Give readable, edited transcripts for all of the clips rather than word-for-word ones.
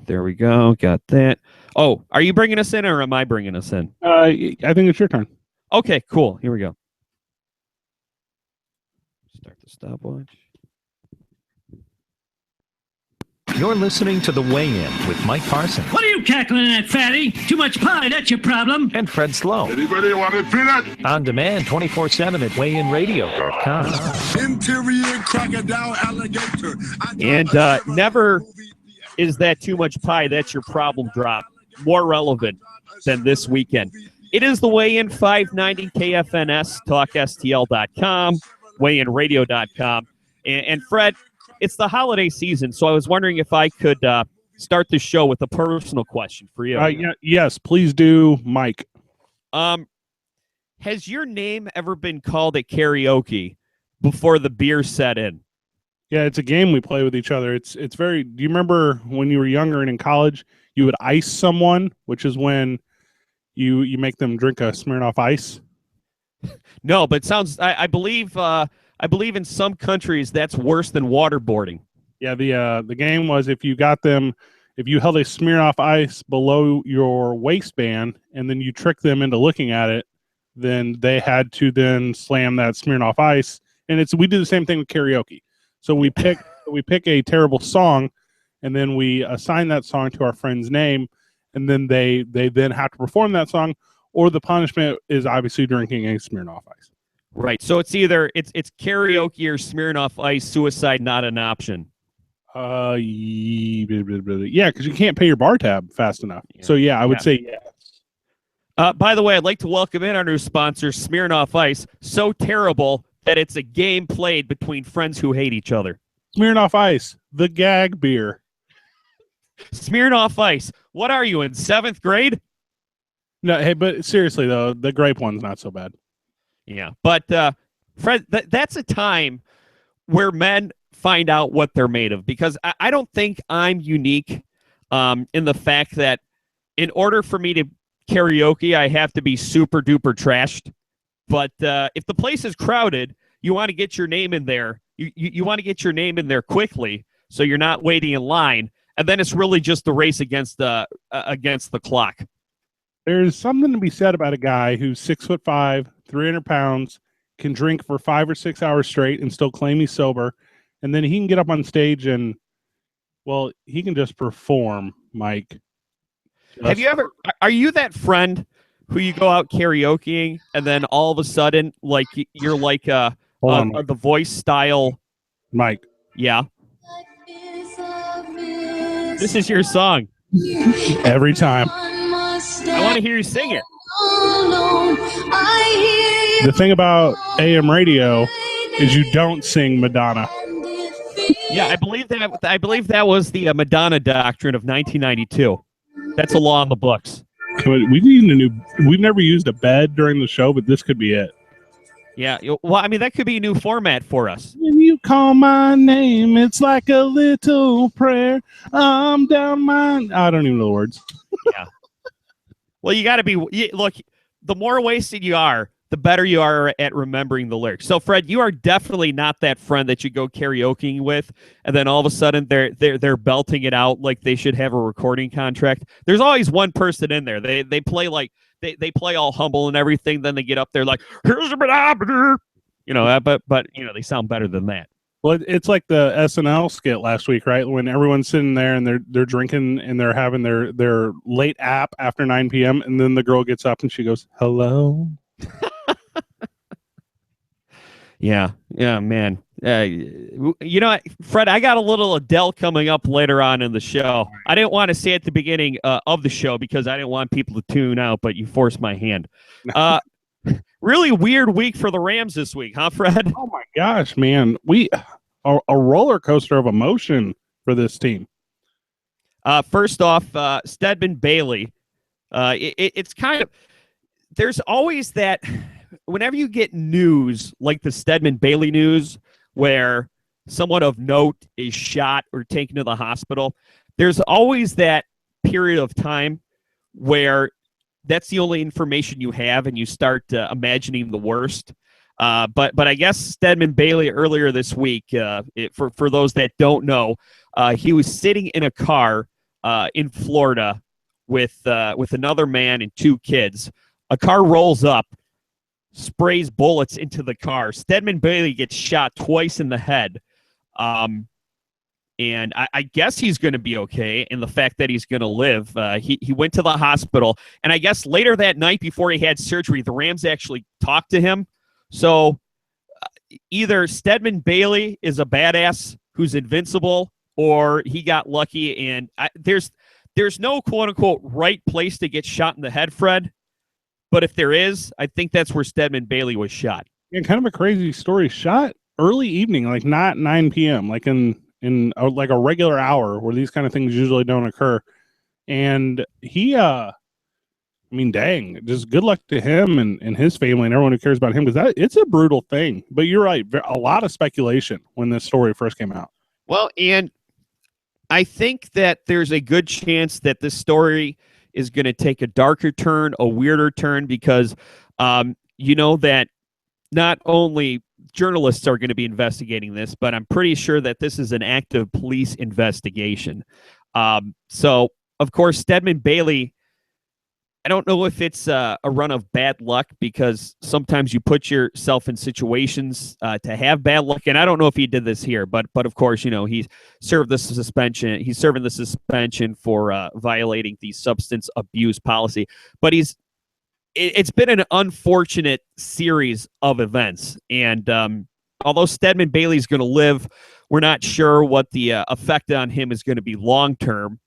There we go. Got that. Oh, are you bringing us in or am I bringing us in? I think it's your turn. Okay, cool. Here we go. Start the stopwatch. You're listening to The Weigh-In with Mike Parson. What are you cackling at, fatty? Too much pie, that's your problem. And Fred Slow. Anybody want a peanut? On demand 24/7 at weightinradio.com. Interior crocodile alligator. And never is that too much pie, that's your problem drop. More relevant than this weekend. It is The Weigh-In, 590 KFNS, TalkSTL.com, weightinradio.com. And Fred, it's the holiday season, so I was wondering if I could start the show with a personal question for you. Yes, please do, Mike. Has your name ever been called at karaoke before the beer set in? Yeah, it's a game we play with each other. It's very. Do you remember when you were younger and in college, you would ice someone, which is when you make them drink a Smirnoff Ice? No, but it sounds. I believe in some countries that's worse than waterboarding. Yeah, the game was if you held a Smirnoff Ice below your waistband and then you tricked them into looking at it, then they had to then slam that Smirnoff Ice. And we do the same thing with karaoke. So we pick a terrible song, and then we assign that song to our friend's name, and then they then have to perform that song, or the punishment is obviously drinking a Smirnoff Ice. Right. So it's either it's karaoke or Smirnoff Ice. Suicide not an option. Yeah, because you can't pay your bar tab fast enough. Yeah. So I would say yes. By the way, I'd like to welcome in our new sponsor, Smirnoff Ice. So terrible that it's a game played between friends who hate each other. Smirnoff Ice, the gag beer. Smirnoff Ice. What are you in 7th grade? No, hey, but seriously though, the grape one's not so bad. Yeah, but Fred, that's a time where men find out what they're made of, because I don't think I'm unique in the fact that in order for me to karaoke, I have to be super duper trashed. But if the place is crowded, you want to get your name in there. You want to get your name in there quickly, so you're not waiting in line. And then it's really just the race against the clock. There's something to be said about a guy who's 6'5", 300 pounds, can drink for 5 or 6 hours straight and still claim he's sober, and then he can get up on stage and, well, he can just perform, Mike. Have you ever? Are you that friend who you go out karaokeing and then all of a sudden, like you're like the voice style, Mike? Yeah. This is your song. Every time. I want to hear you sing it. The thing about AM radio is you don't sing Madonna. Yeah, I believe that was the Madonna doctrine of 1992. That's a law in the books. We've never used a bed during the show, but this could be it. Yeah, well, I mean, that could be a new format for us. When you call my name, it's like a little prayer. I'm down I don't even know the words. Yeah. Well, you got to be. Look, the more wasted you are, the better you are at remembering the lyrics. So, Fred, you are definitely not that friend that you go karaokeing with, and then all of a sudden they're belting it out like they should have a recording contract. There's always one person in there. They play like they play all humble and everything. Then they get up there like, here's a bit, you know, but you know, they sound better than that. Well, it's like the SNL skit last week, right? When everyone's sitting there and they're drinking and they're having their late app after 9 p.m. and then the girl gets up and she goes, "Hello." Yeah, man. You know, Fred, I got a little Adele coming up later on in the show. I didn't want to say at the beginning of the show because I didn't want people to tune out, but you forced my hand. Really weird week for the Rams this week, huh, Fred? Oh my gosh, man. A roller coaster of emotion for this team. First off, Stedman Bailey. It's kind of, there's always that, whenever you get news like the Stedman Bailey news where someone of note is shot or taken to the hospital, there's always that period of time where that's the only information you have and you start imagining the worst. But I guess Stedman Bailey earlier this week, for those that don't know, he was sitting in a car in Florida with another man and 2 kids. A car rolls up, sprays bullets into the car. Stedman Bailey gets shot twice in the head. And I guess he's going to be okay. And the fact that he's going to live, he went to the hospital. And I guess later that night before he had surgery, the Rams actually talked to him. So either Stedman Bailey is a badass who's invincible, or he got lucky. And there's no quote-unquote right place to get shot in the head, Fred. But if there is, I think that's where Stedman Bailey was shot. And kind of a crazy story. Shot early evening, like not 9 p.m., like in like a regular hour where these kind of things usually don't occur. And he, I mean, dang, just good luck to him and his family and everyone who cares about him, because it's a brutal thing. But you're right, a lot of speculation when this story first came out. Well, and I think that there's a good chance that this story is going to take a darker turn, a weirder turn, because you know that not only journalists are going to be investigating this, but I'm pretty sure that this is an active police investigation. So, of course, Stedman Bailey, I don't know if it's a run of bad luck, because sometimes you put yourself in situations to have bad luck, and I don't know if he did this here, but of course, you know, he served the suspension. He's serving the suspension for violating the substance abuse policy, but it's been an unfortunate series of events. And although Stedman Bailey's going to live, we're not sure what the effect on him is going to be long-term,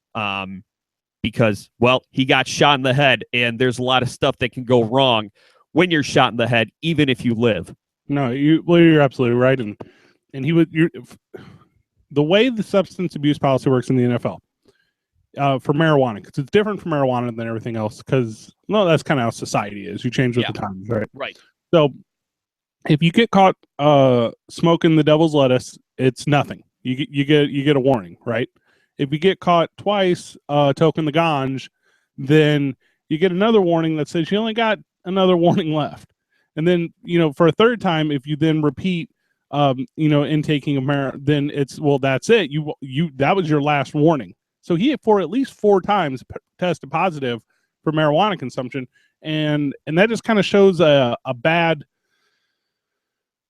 because, well, he got shot in the head, and there's a lot of stuff that can go wrong when you're shot in the head, even if you live. No, you're absolutely right. And the way the substance abuse policy works in the NFL, for marijuana, because it's different from marijuana than everything else, because, well, that's kind of how society is. You change with the times, right? Right. So if you get caught smoking the devil's lettuce, it's nothing. You get a warning, right? If you get caught twice toking the ganj, then you get another warning that says you only got another warning left. And then, you know, for a third time, if you then repeat intaking of marijuana, then it's, well, that's it. You that was your last warning. So he, for at least 4 times, tested positive for marijuana consumption, and that just kind of shows a bad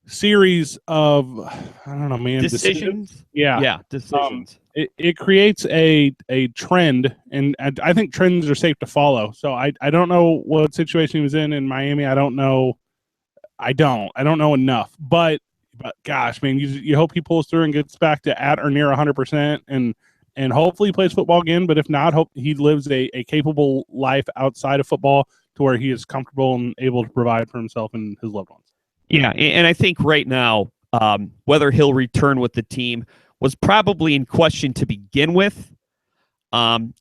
series of, I don't know, man, decisions. Yeah, decisions. It creates a trend, and I think trends are safe to follow. So I don't know what situation he was in Miami. I don't know enough, but gosh, man, you hope he pulls through and gets back to at or near 100%, and hopefully he plays football again. But if not, hope he lives a capable life outside of football to where he is comfortable and able to provide for himself and his loved ones. Yeah, and I think right now, whether he'll return with the team was probably in question to begin with,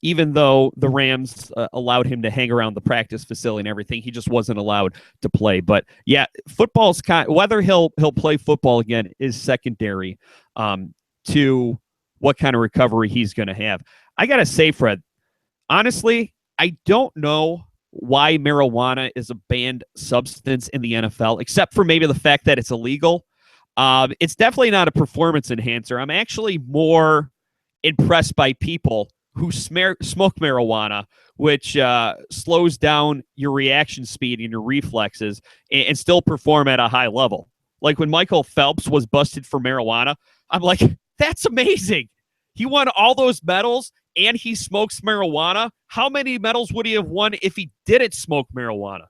even though the Rams allowed him to hang around the practice facility and everything. He just wasn't allowed to play. But, yeah, football's whether he'll play football again is secondary to what kind of recovery he's going to have. I got to say, Fred, honestly, I don't know why marijuana is a banned substance in the NFL, except for maybe the fact that it's illegal. It's definitely not a performance enhancer. I'm actually more impressed by people who smoke marijuana, which slows down your reaction speed and your reflexes and still perform at a high level. Like when Michael Phelps was busted for marijuana, I'm like, that's amazing. He won all those medals and he smokes marijuana. How many medals would he have won if he didn't smoke marijuana?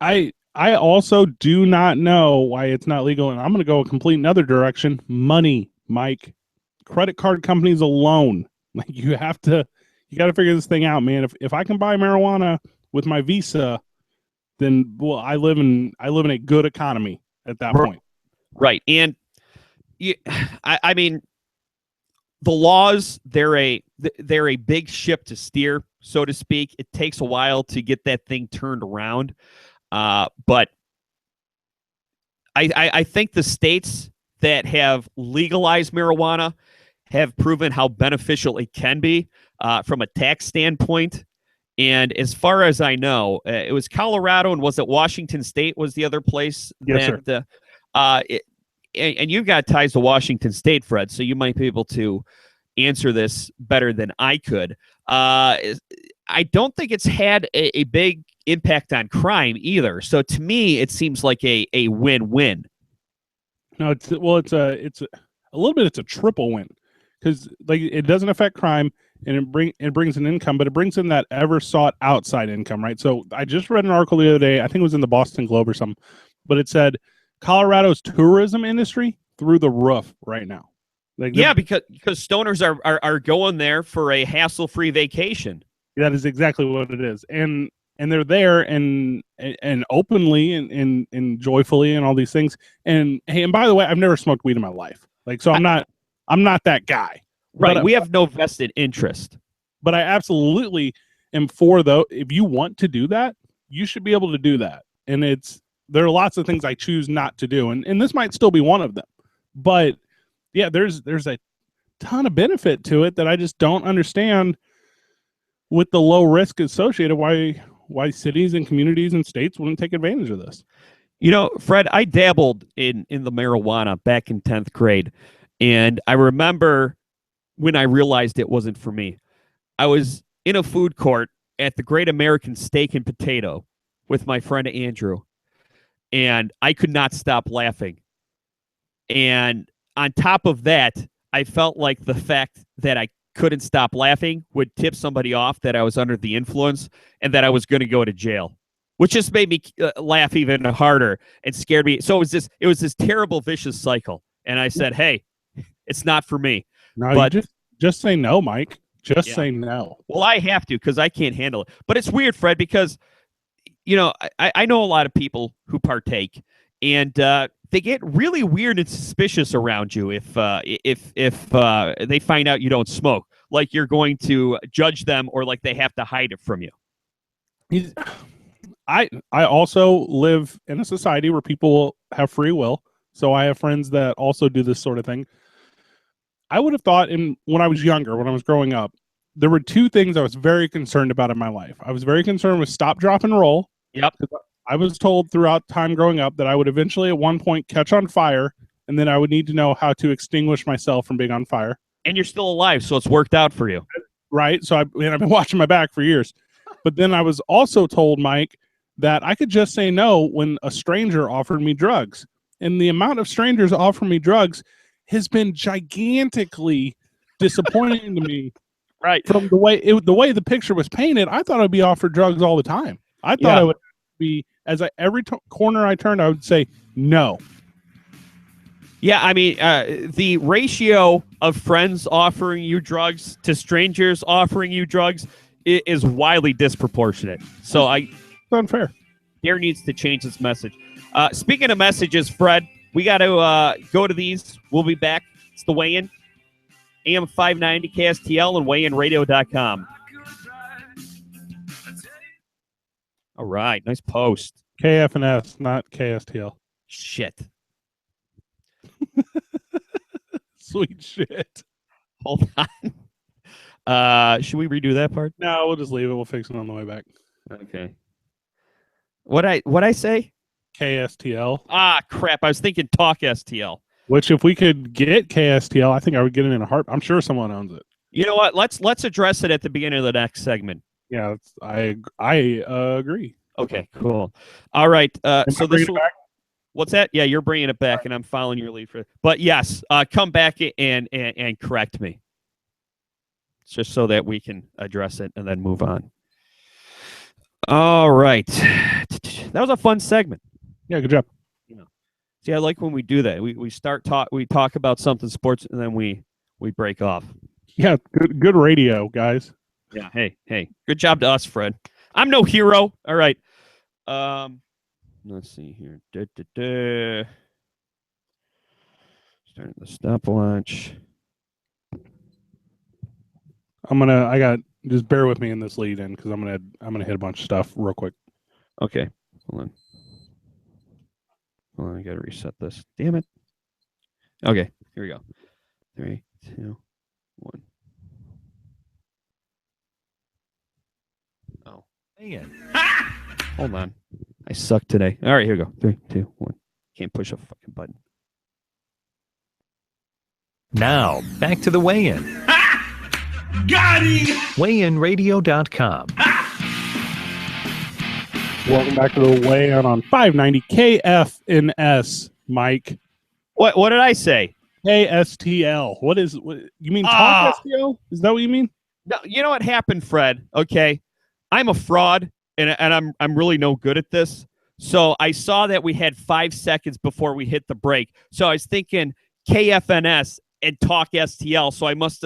I also do not know why it's not legal, and I'm going to go a complete another direction. Money, Mike. Credit card companies alone. Like you got to figure this thing out, man. If I can buy marijuana with my Visa, then well, I live in a good economy at that point. Right. And I mean, the laws, they're a big ship to steer, so to speak. It takes a while to get that thing turned around. But I think the states that have legalized marijuana have proven how beneficial it can be from a tax standpoint. And as far as I know, it was Colorado, and was it Washington State was the other place? Yes, sir. And you've got ties to Washington State, Fred, so you might be able to answer this better than I could. I don't think it's had a big impact on crime either. So to me, it seems like a win-win. No, it's a little bit. It's a triple win because like it doesn't affect crime and it brings an income, but it brings in that ever sought outside income, right? So I just read an article the other day. I think it was in the Boston Globe or something, but it said Colorado's tourism industry through the roof right now. Like yeah, because stoners are going there for a hassle-free vacation. That is exactly what it is, and they're there and openly and joyfully and all these things. And hey, and by the way, I've never smoked weed in my life, like so I'm not that guy. Right, but, we have no vested interest. But I absolutely am for though. If you want to do that, you should be able to do that. And there are lots of things I choose not to do, and this might still be one of them. But yeah, there's a ton of benefit to it that I just don't understand with the low risk associated. Why cities and communities and states wouldn't take advantage of this? You know, Fred, I dabbled in the marijuana back in 10th grade, and I remember when I realized it wasn't for me. I was in a food court at the Great American Steak and Potato with my friend Andrew, and I could not stop laughing. And on top of that, I felt like the fact that I couldn't stop laughing would tip somebody off that I was under the influence and that I was going to go to jail, which just made me laugh even harder and scared me. So it was this terrible, vicious cycle. And I said, hey, it's not for me. No, but you just say no, Mike. Just say no. Well, I have to because I can't handle it. But it's weird, Fred, because, you know, I know a lot of people who partake, and they get really weird and suspicious around you if they find out you don't smoke, like you're going to judge them or like they have to hide it from you. I also live in a society where people have free will, so I have friends that also do this sort of thing. I would have thought when I was younger, when I was growing up, there were two things I was very concerned about in my life. I was very concerned with stop, drop, and roll. Yep. I was told throughout time growing up that I would eventually at one point catch on fire, and then I would need to know how to extinguish myself from being on fire. And you're still alive, so it's worked out for you. Right? So I've been watching my back for years. But then I was also told, Mike, that I could just say no when a stranger offered me drugs. And the amount of strangers offering me drugs has been gigantically disappointing to me. Right. From the way the picture was painted, I thought I'd be offered drugs all the time. I thought I would be, every corner I turned, I would say no. Yeah, I mean, the ratio of friends offering you drugs to strangers offering you drugs is wildly disproportionate. So it's unfair. Dare needs to change its message. Speaking of messages, Fred, we got to go to these. We'll be back. It's the weigh-in. AM 590 KSTL and weighинradio.com. All right, nice post. KFNS, not KSTL. Shit. Sweet shit. Hold on. Should we redo that part? No, we'll just leave it. We'll fix it on the way back. Okay. What I say? KSTL. Ah, crap. I was thinking Talk STL. Which, if we could get KSTL, I think I would get it in a heart. I'm sure someone owns it. You know what? Let's address it at the beginning of the next segment. Yeah, I agree. Okay, cool. All right. So this will, what's that? Yeah, you're bringing it back, and I'm following your lead for. But yes, come back and correct me, just so that we can address it and then move on. All right, that was a fun segment. Yeah, good job. See, I like when we do that. We talk about something sports, and then we break off. Yeah, good radio, guys. Yeah. Hey, good job to us, Fred. I'm no hero. All right. Let's see here. Starting the stopwatch. Just bear with me in this lead in because I'm gonna hit a bunch of stuff real quick. Okay. Hold on, I gotta reset this. Damn it. Okay, here we go. 3, 2, 1. Oh. Dang it. Hold on. I suck today. All right, here we go. 3, 2, 1. Can't push a fucking button. Now, back to the weigh-in. Got him! WeighInRadio.com. Welcome back to the Weigh In on 590 KFNS, Mike. What did I say? KSTL. What you mean Talk STL? Is that what you mean? No, you know what happened, Fred? Okay, I'm a fraud, and I'm really no good at this. So I saw that we had 5 seconds before we hit the break. So I was thinking KFNS and Talk STL. So I must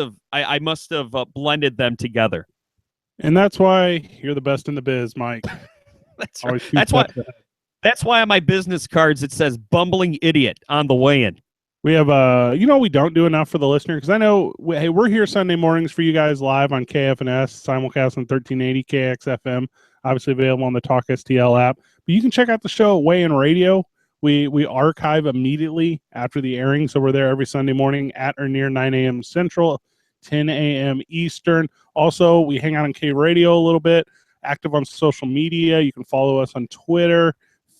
have blended them together. And that's why you're the best in the biz, Mike. That's right. That's why on my business cards it says "bumbling idiot" on the weigh-in. We have we don't do enough for the listener, because I know we're here Sunday mornings for you guys live on KFNS, simulcast on 1380 KXFM, obviously available on the Talk STL app. But you can check out the show at Weigh In Radio. We archive immediately after the airing, so we're there every Sunday morning at or near 9 a.m. Central, 10 a.m. Eastern. Also, we hang out on K Radio a little bit, active on social media. You can follow us on Twitter,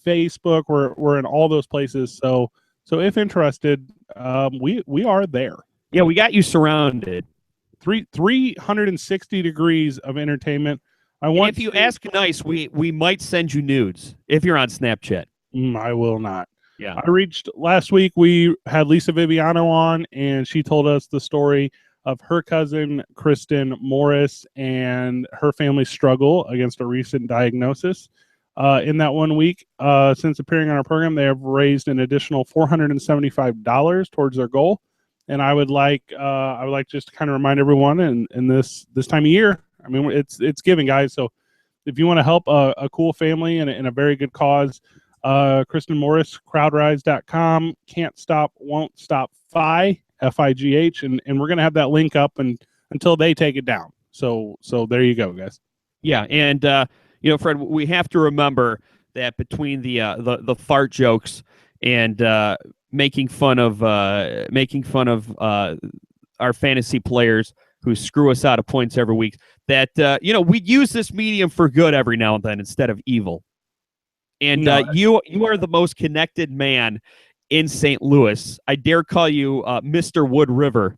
Facebook. We're in all those places. So if interested, we are there. Yeah, we got you surrounded. 360 degrees of entertainment. If you ask nice, we might send you nudes if you're on Snapchat. I will not. Yeah. I reached last week. We had Lisa Viviano on, and she told us the story of her cousin, Kristen Morris, and her family's struggle against a recent diagnosis. In that 1 week, since appearing on our program, they have raised an additional $475 towards their goal. And I would like just to kind of remind everyone, in this time of year, I mean, it's giving, guys. So if you want to help a cool family and a very good cause, Kristen Morris, crowdrise.com, can't stop, won't stop, FIGH, and we're going to have that link up until they take it down. So there you go, guys. Yeah. And, Fred, we have to remember that between the fart jokes and making fun of our fantasy players who screw us out of points every week, that we'd use this medium for good every now and then instead of evil. And you are the most connected man in St. Louis. I dare call you Mr. Wood River.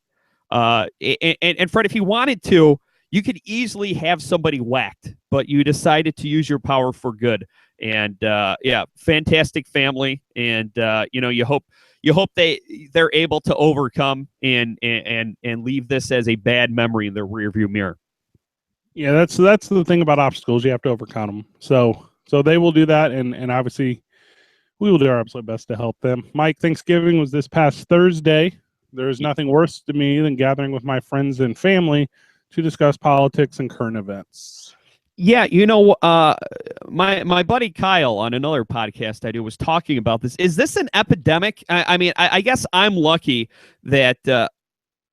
And Fred, if you wanted to, you could easily have somebody whacked, but you decided to use your power for good. And fantastic family. And you hope they're able to overcome and leave this as a bad memory in their rearview mirror. Yeah, that's the thing about obstacles. You have to overcome them. So they will do that, and obviously we will do our absolute best to help them. Mike, Thanksgiving was this past Thursday. There is nothing worse to me than gathering with my friends and family to discuss politics and current events. Yeah, my buddy Kyle on another podcast I do was talking about this. Is this an epidemic? I guess I'm lucky that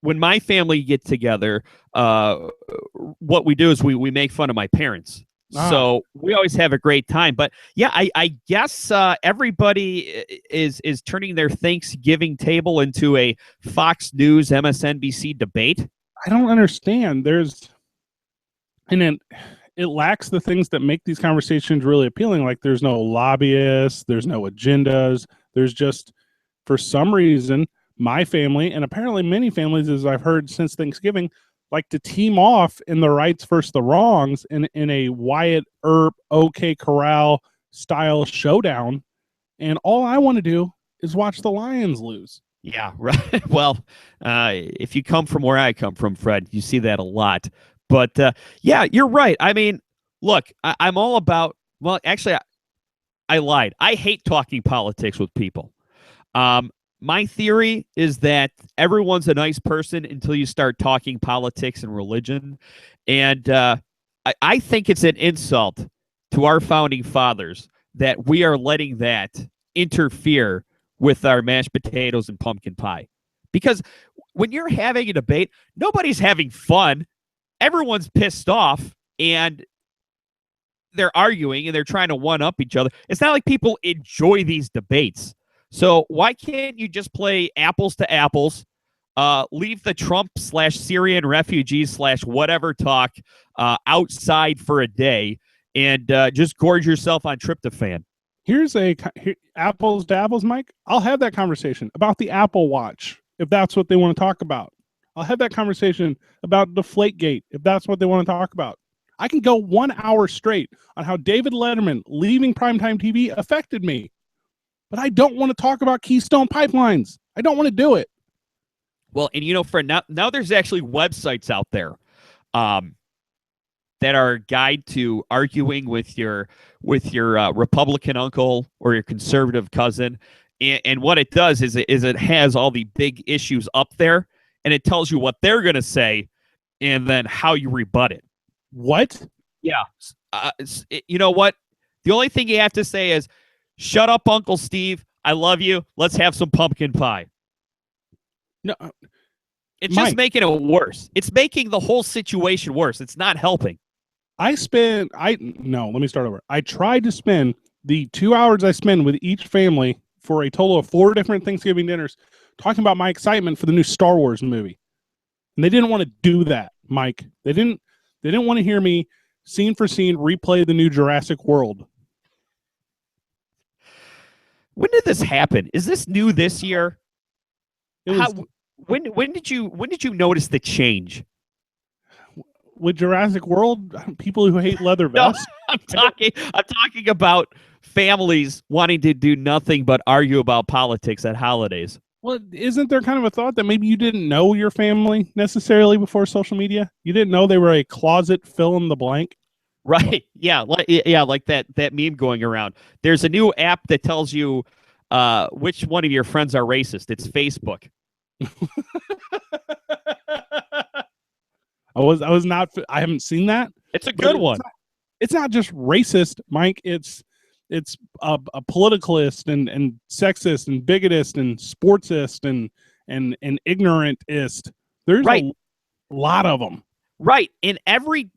when my family get together, what we do is we make fun of my parents. So we always have a great time. But yeah, I guess everybody is turning their Thanksgiving table into a Fox News, MSNBC debate. I don't understand. It lacks the things that make these conversations really appealing. Like, there's no lobbyists, there's no agendas. There's just, for some reason, my family, and apparently many families, as I've heard since Thanksgiving, like to team off in the rights versus the wrongs in a Wyatt Earp, OK Corral style showdown. And all I want to do is watch the Lions lose. Yeah, right. Well, if you come from where I come from, Fred, you see that a lot. But yeah, you're right. I mean, look, I'm all about, well, actually, I lied. I hate talking politics with people. My theory is that everyone's a nice person until you start talking politics and religion. And I think it's an insult to our founding fathers that we are letting that interfere with our mashed potatoes and pumpkin pie. Because when you're having a debate, nobody's having fun. Everyone's pissed off and they're arguing and they're trying to one-up each other. It's not like people enjoy these debates. So why can't you just play apples to apples, leave the Trump/Syrian refugees/whatever talk outside for a day and just gorge yourself on tryptophan? Here's apples to apples, Mike. I'll have that conversation about the Apple Watch if that's what they want to talk about. I'll have that conversation about Deflategate if that's what they want to talk about. I can go 1 hour straight on how David Letterman leaving primetime TV affected me. But I don't want to talk about Keystone Pipelines. I don't want to do it. Well, and Fred, now there's actually websites out there that are a guide to arguing with your Republican uncle or your conservative cousin. And what it does is it has all the big issues up there, and it tells you what they're going to say and then how you rebut it. What? Yeah. You know what? The only thing you have to say is, shut up, Uncle Steve. I love you. Let's have some pumpkin pie. No, it's Mike, just making it worse. It's making the whole situation worse. It's not helping. let me start over. I tried to spend the 2 hours I spend with each family for a total of 4 different Thanksgiving dinners talking about my excitement for the new Star Wars movie. And they didn't want to do that, Mike. They didn't want to hear me scene for scene replay the new Jurassic World. When did this happen? Is this new this year? When did you notice the change? With Jurassic World, people who hate leather vests. No, I'm talking about families wanting to do nothing but argue about politics at holidays. Well, isn't there kind of a thought that maybe you didn't know your family necessarily before social media? You didn't know they were a closet fill in the blank? Right. Yeah. Like that meme going around. There's a new app that tells you which one of your friends are racist. It's Facebook. I haven't seen that. It's a good one. It's not just racist, Mike. It's a politicalist and sexist and bigotist and sportsist and ignorantist. There's right. a lot of them. Right. In every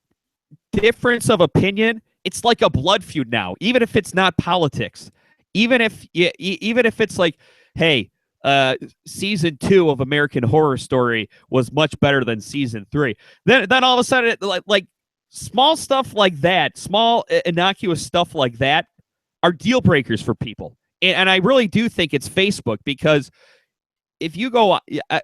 difference of opinion, it's like a blood feud now, even if it's not politics. Even if it's like, hey, season 2 of American Horror Story was much better than season 3. Then all of a sudden, like small stuff like that, small innocuous stuff like that, are deal breakers for people. And I really do think it's Facebook, because if you go,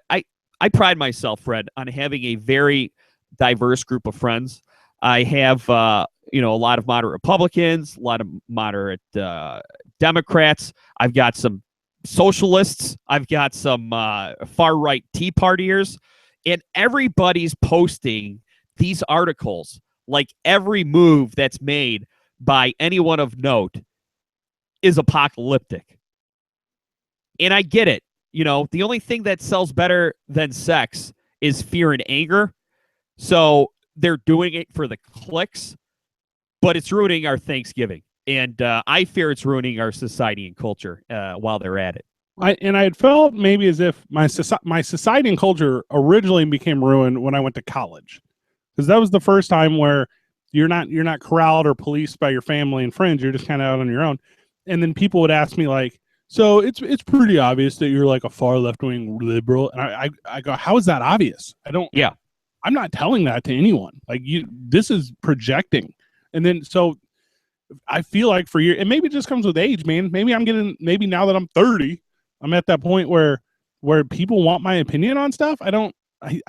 I pride myself, Fred, on having a very diverse group of friends. I have, a lot of moderate Republicans, a lot of moderate Democrats. I've got some socialists. I've got some far-right Tea Partiers. And everybody's posting these articles, like every move that's made by anyone of note is apocalyptic. And I get it. The only thing that sells better than sex is fear and anger. So they're doing it for the clicks, but it's ruining our Thanksgiving. And I fear it's ruining our society and culture while they're at it. I had felt maybe as if my society and culture originally became ruined when I went to college, because that was the first time where you're not corralled or policed by your family and friends. You're just kind of out on your own. And then people would ask me like, so it's pretty obvious that you're like a far left-wing liberal. And I go, how is that obvious? I'm not telling that to anyone. Like, this is projecting. And then, so I feel like for you, and maybe it just comes with age, man. Maybe now that I'm 30, I'm at that point where people want my opinion on stuff. I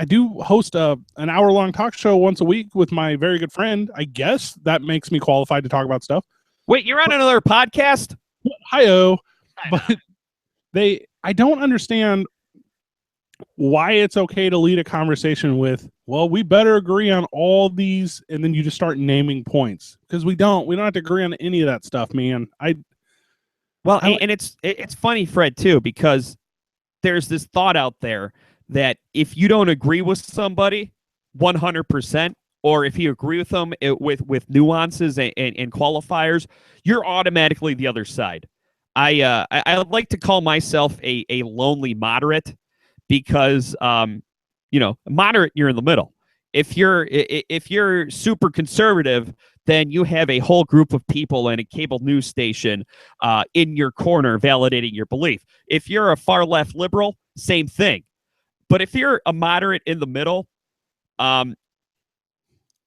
do host an hour-long talk show once a week with my very good friend. I guess that makes me qualified to talk about stuff. Wait, you're on another podcast? Hi-oh. But I don't understand why it's okay to lead a conversation with, well, we better agree on all these, and then you just start naming points, because we don't have to agree on any of that stuff, man. And it's funny, Fred, too, because there's this thought out there that if you don't agree with somebody 100%, or if you agree with them with nuances and qualifiers, you're automatically the other side. I like to call myself a lonely moderate, because moderate, you're in the middle. If you're super conservative, then you have a whole group of people and a cable news station in your corner validating your belief. If you're a far left liberal, same thing. But if you're a moderate in the middle,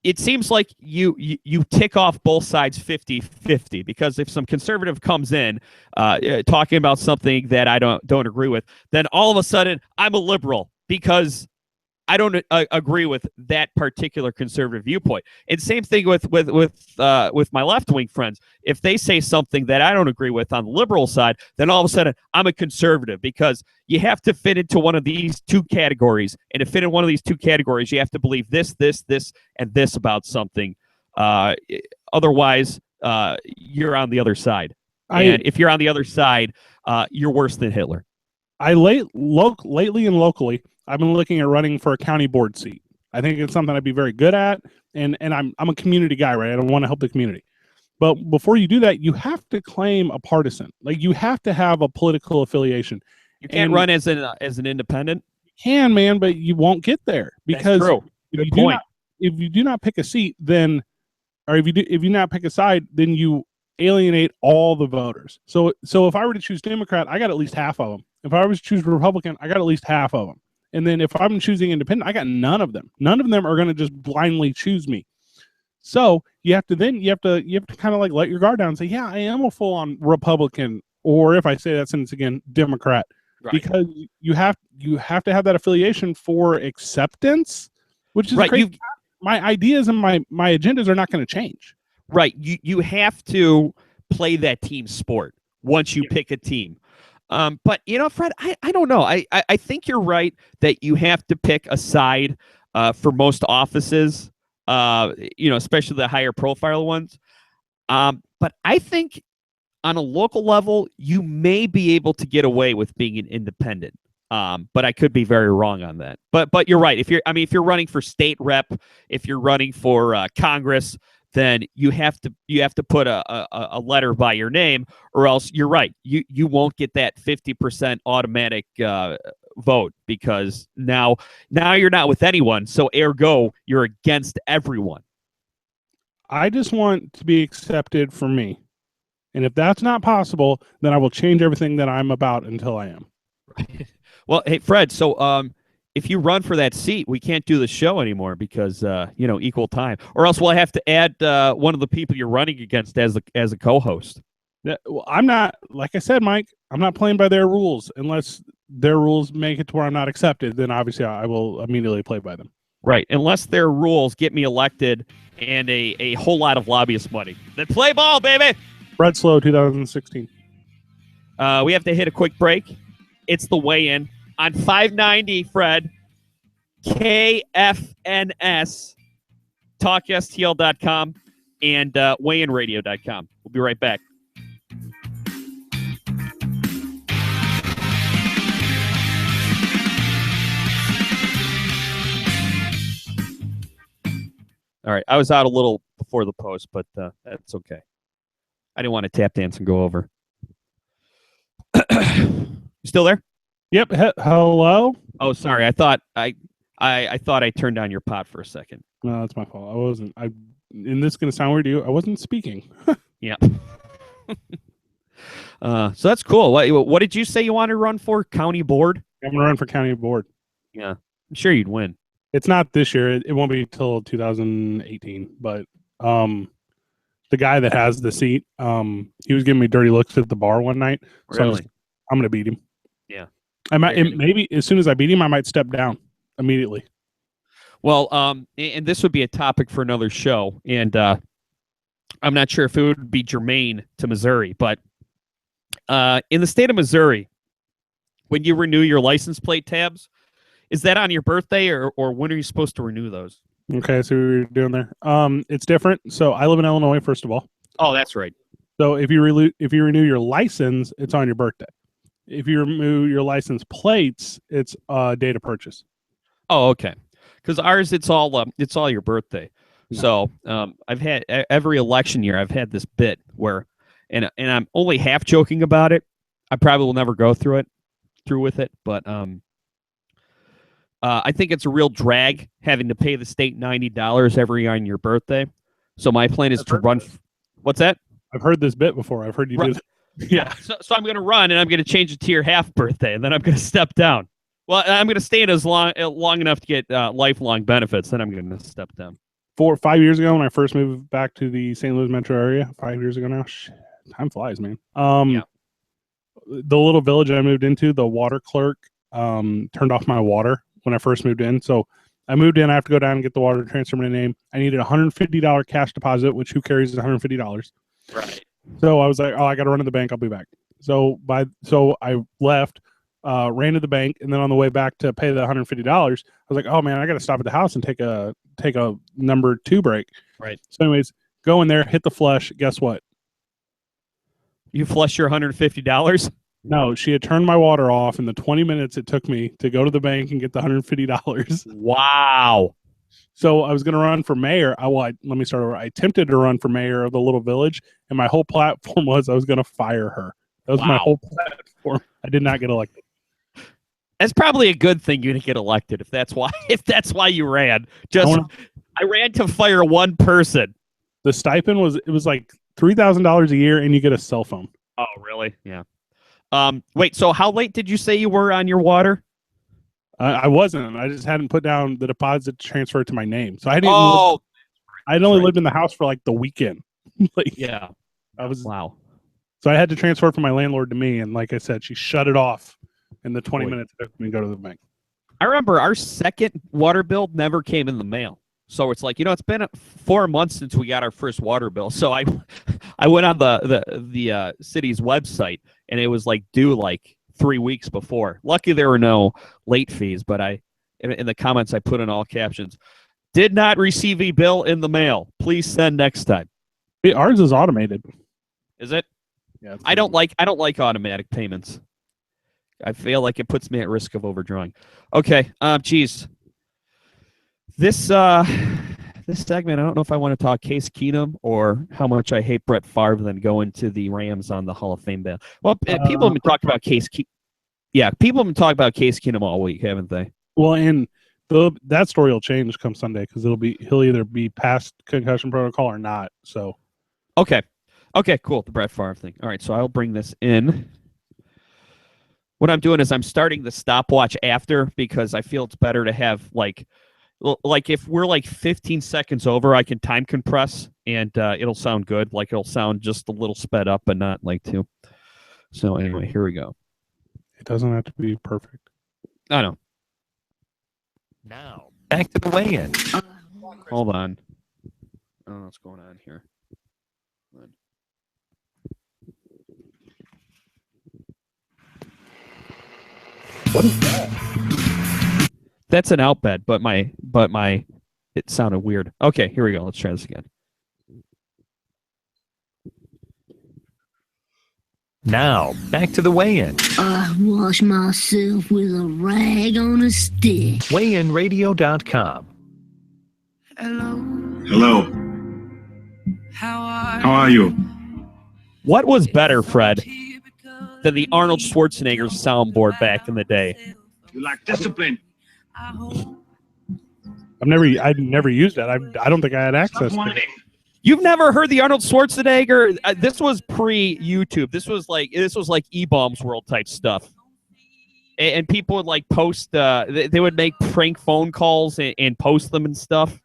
it seems like you tick off both sides 50-50, because if some conservative comes in talking about something that I don't agree with, then all of a sudden I'm a liberal, because I don't agree with that particular conservative viewpoint. And same thing with my left wing friends. If they say something that I don't agree with on the liberal side, then all of a sudden I'm a conservative, because you have to fit into one of these two categories. And to fit in one of these two categories, you have to believe this, and this about something. Otherwise, you're on the other side. And if you're on the other side, you're worse than Hitler. Lately and locally, I've been looking at running for a county board seat. I think it's something I'd be very good at, and I'm a community guy, right? I don't want to help the community. But before you do that, you have to claim a partisan. Like, you have to have a political affiliation. You can't run as an independent. You can, man, but you won't get there, because That's true. If you do not pick a seat, then, or if you do not pick a side, then you alienate all the voters. So if I were to choose Democrat, I got at least half of them. If I was to choose Republican, I got at least half of them. And then if I'm choosing independent, I got none of them. None of them are going to just blindly choose me. So you have to kind of like let your guard down and say, yeah, I am a full-on Republican, or if I say that sentence again, Democrat, right. Because you have to have that affiliation for acceptance, which is crazy. My ideas and my agendas are not going to change. Right. You have to play that team sport once you pick a team. But, Fred, I don't know. I think you're right that you have to pick a side for most offices, especially the higher profile ones. But I think on a local level, you may be able to get away with being an independent. But I could be very wrong on that. But you're right. If you're running for state rep, if you're running for Congress, then you have to put a letter by your name, or else you're right. You won't get that 50% automatic vote, because now you're not with anyone. So ergo, you're against everyone. I just want to be accepted for me. And if that's not possible, then I will change everything that I'm about until I am. Well, hey, Fred, so if you run for that seat, we can't do the show anymore because, equal time. Or else we'll have to add one of the people you're running against as a co-host. Yeah, well, I'm not, like I said, Mike, I'm not playing by their rules. Unless their rules make it to where I'm not accepted, then obviously I will immediately play by them. Right, unless their rules get me elected and a whole lot of lobbyist money. Then play ball, baby! Fred Slow, 2016. We have to hit a quick break. It's the weigh-in on 590, Fred, KFNS, TalkSTL.com, and weighинradio.com. We'll be right back. All right, I was out a little before the post, but that's okay. I didn't want to tap dance and go over. You still there? Yep. Hello. Oh, sorry. I thought I thought I turned down your pot for a second. No, that's my fault. I wasn't. And this is gonna sound weird to you. I wasn't speaking. Yeah. So that's cool. What did you say you want to run for? County board? I'm gonna run for county board. Yeah, I'm sure you'd win. It's not this year. It won't be till 2018. But the guy that has the seat, he was giving me dirty looks at the bar one night. So Really? I'm gonna beat him. Yeah. I might maybe as soon as I beat him, I might step down immediately. Well, and this would be a topic for another show, and I'm not sure if it would be germane to Missouri, but in the state of Missouri, when you renew your license plate tabs, is that on your birthday or when are you supposed to renew those? Okay, so we're doing there. It's different. So I live in Illinois, first of all. Oh, that's right. So if you renew your license, it's on your birthday. If you remove your license plates, it's date of purchase. Oh, okay. Because ours, it's all your birthday. No. So I've had every election year, I've had this bit where, and I'm only half joking about it. I probably will never go through with it, but I think it's a real drag having to pay the state $90 every year on your birthday. So my plan is to run. What's that? I've heard this bit before. I've heard you do that. Yeah. So I'm going to run, and I'm going to change it to your half birthday, and then I'm going to step down. Well, I'm going to stay in as long enough to get lifelong benefits, then I'm going to step down. 4 or 5 years ago, when I first moved back to the St. Louis metro area, 5 years ago now, shit, time flies, man. Yeah. The little village I moved into, the water clerk turned off my water when I first moved in. So I moved in. I have to go down and get the water, transfer my name. I needed $150 cash deposit, which who carries $150? Right. So I was like, oh, I got to run to the bank. I'll be back. So I left, ran to the bank, and then on the way back to pay the $150, I was like, oh man, I got to stop at the house and take a number 2 break. Right. So anyways, go in there, hit the flush. Guess what? You flush your $150? No, she had turned my water off in the 20 minutes it took me to go to the bank and get the $150. Wow. So I was going to run for mayor. Let me start over. I attempted to run for mayor of the little village, and my whole platform was I was going to fire her. That was my whole platform. I did not get elected. That's probably a good thing you didn't get elected if that's why you ran. I ran to fire one person. The stipend was like $3,000 a year, and you get a cell phone. Oh, really? Yeah. Wait, so how late did you say you were on your water? I wasn't. I just hadn't put down the deposit to transfer it to my name. So I didn't. I'd only lived in the house for like the weekend. Yeah. Wow. So I had to transfer it from my landlord to me, and like I said, she shut it off in the 20 minutes it took me to go to the bank. I remember our second water bill never came in the mail. So it's like, it's been 4 months since we got our first water bill. So I went on the city's website, and it was like due like 3 weeks before. Lucky there were no late fees, but in the comments I put in all captions, did not receive a bill in the mail. Please send next time. Ours is automated. Is it? Yeah. I don't like automatic payments. I feel like it puts me at risk of overdrawing. Okay. Geez. This segment, I don't know if I want to talk Case Keenum or how much I hate Brett Favre, then go into the Rams on the Hall of Fame ban. Well, people have been talking about Case Keenum. Yeah, people have been talking about Case Keenum all week, haven't they? Well, and that story will change come Sunday because he'll either be past concussion protocol or not. So, okay, cool. The Brett Favre thing. All right, so I'll bring this in. What I'm doing is I'm starting the stopwatch after because I feel it's better to have like if we're like 15 seconds over, I can time compress and it'll sound good. Like it'll sound just a little sped up, but not like 2. So anyway, here we go. It doesn't have to be perfect. I know. Now, back to the weigh-in. Hold on. I don't know what's going on here. What is that? That's an outbed, but it sounded weird. Okay, here we go. Let's try this again. Now, back to the weigh-in. I wash myself with a rag on a stick. WeighInRadio.com. Hello. How are you? What was better, Fred, than the Arnold Schwarzenegger soundboard back in the day? You like discipline? I've never used that. I don't think I had access to it. You've never heard the Arnold Schwarzenegger? This was pre-YouTube. This was like E-Bombs World type stuff. And people would like post. They would make prank phone calls and post them and stuff.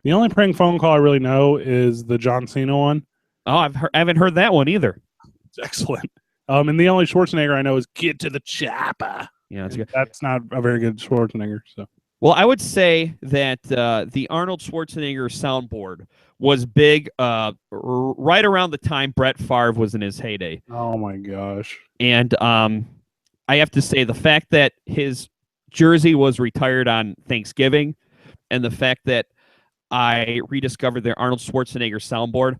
The only prank phone call I really know is the John Cena one. Oh, I haven't heard that one either. It's excellent. And the only Schwarzenegger I know is "Get to the chopper." Yeah, that's good. That's not a very good Schwarzenegger. So. Well, I would say that the Arnold Schwarzenegger soundboard was big right around the time Brett Favre was in his heyday. Oh, my gosh. And I have to say the fact that his jersey was retired on Thanksgiving and the fact that I rediscovered the Arnold Schwarzenegger soundboard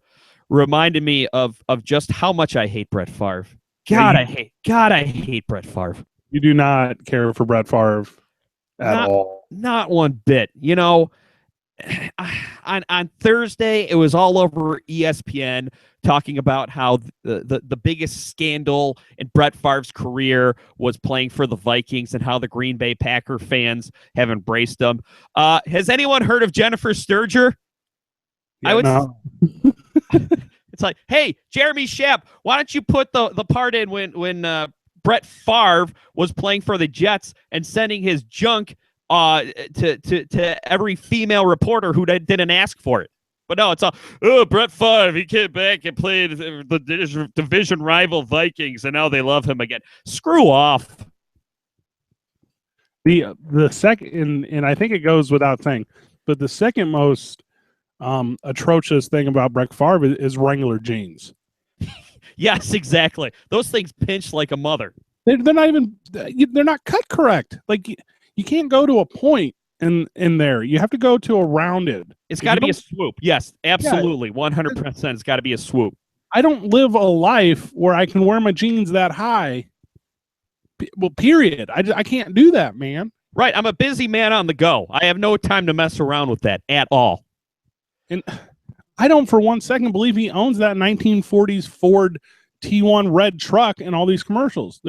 reminded me of just how much I hate Brett Favre. I hate Brett Favre. You do not care for Brett Favre at all. Not one bit. On Thursday, it was all over ESPN talking about how the biggest scandal in Brett Favre's career was playing for the Vikings and how the Green Bay Packer fans have embraced him. Has anyone heard of Jennifer Sturger? Yeah, no. It's like, hey, Jeremy Schaap, why don't you put the part in when Brett Favre was playing for the Jets and sending his junk to every female reporter who didn't ask for it. But no, it's all, Brett Favre, he came back and played the division rival Vikings, and now they love him again. Screw off. The second, and I think it goes without saying, but the second most atrocious thing about Brett Favre is Wrangler jeans. Yes, exactly. Those things pinch like a mother. They're not even, they're not cut correct. Like you can't go to a point in there. You have to go to a rounded. It's got to be a swoop. Yes, absolutely. 100%. It's got to be a swoop. I don't live a life where I can wear my jeans that high. Well, period. I can't do that, man. Right. I'm a busy man on the go. I have no time to mess around with that at all. And I don't for one second believe he owns that 1940s Ford T1 red truck in all these commercials.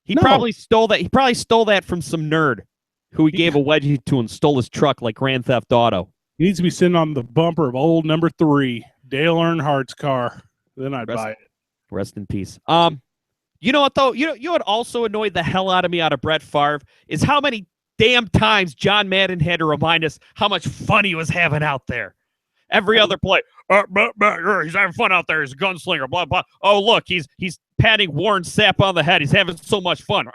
He probably stole that. He probably stole that from some nerd who he gave a wedgie to and stole his truck like Grand Theft Auto. He needs to be sitting on the bumper of old number 3, Dale Earnhardt's car. Then I'd buy it. Rest in peace. You know what though? You know what also annoyed the hell out of me out of Brett Favre is how many damn times John Madden had to remind us how much fun he was having out there. Every other play, he's having fun out there. He's a gunslinger. Blah blah. Oh look, he's patting Warren Sapp on the head. He's having so much fun.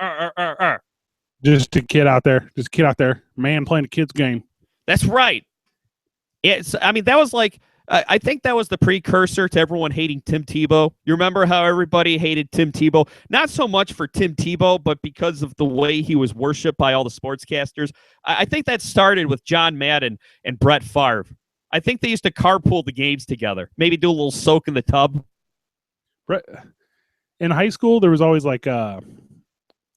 Just a kid out there. Man playing a kid's game. That's right. That was like. I think that was the precursor to everyone hating Tim Tebow. You remember how everybody hated Tim Tebow? Not so much for Tim Tebow, but because of the way he was worshipped by all the sportscasters. I think that started with John Madden and Brett Favre. I think they used to carpool the games together. Maybe do a little soak in the tub. In high school, there was always like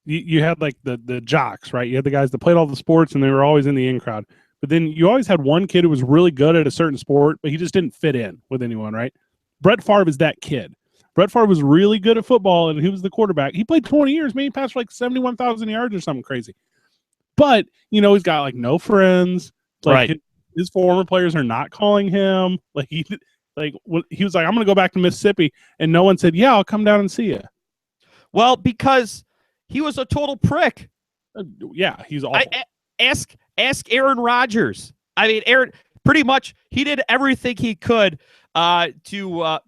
you had like the jocks, right? You had the guys that played all the sports, and they were always in the in crowd. But then you always had one kid who was really good at a certain sport, but he just didn't fit in with anyone, right? Brett Favre is that kid. Brett Favre was really good at football, and he was the quarterback. He played 20 years. Maybe he passed for like 71,000 yards or something crazy. But, he's got like no friends. Like, right. His former players are not calling him. Like he was like, I'm going to go back to Mississippi. And no one said, yeah, I'll come down and see you. Well, because he was a total prick. Yeah, he's awful. Ask Aaron Rodgers. I mean, Aaron, pretty much, he did everything he could to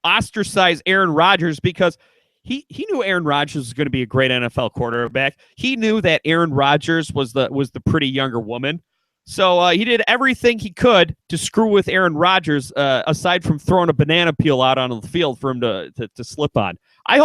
ostracize Aaron Rodgers because he knew Aaron Rodgers was going to be a great NFL quarterback. He knew that Aaron Rodgers was the pretty younger woman. So he did everything he could to screw with Aaron Rodgers, aside from throwing a banana peel out onto the field for him to slip on. I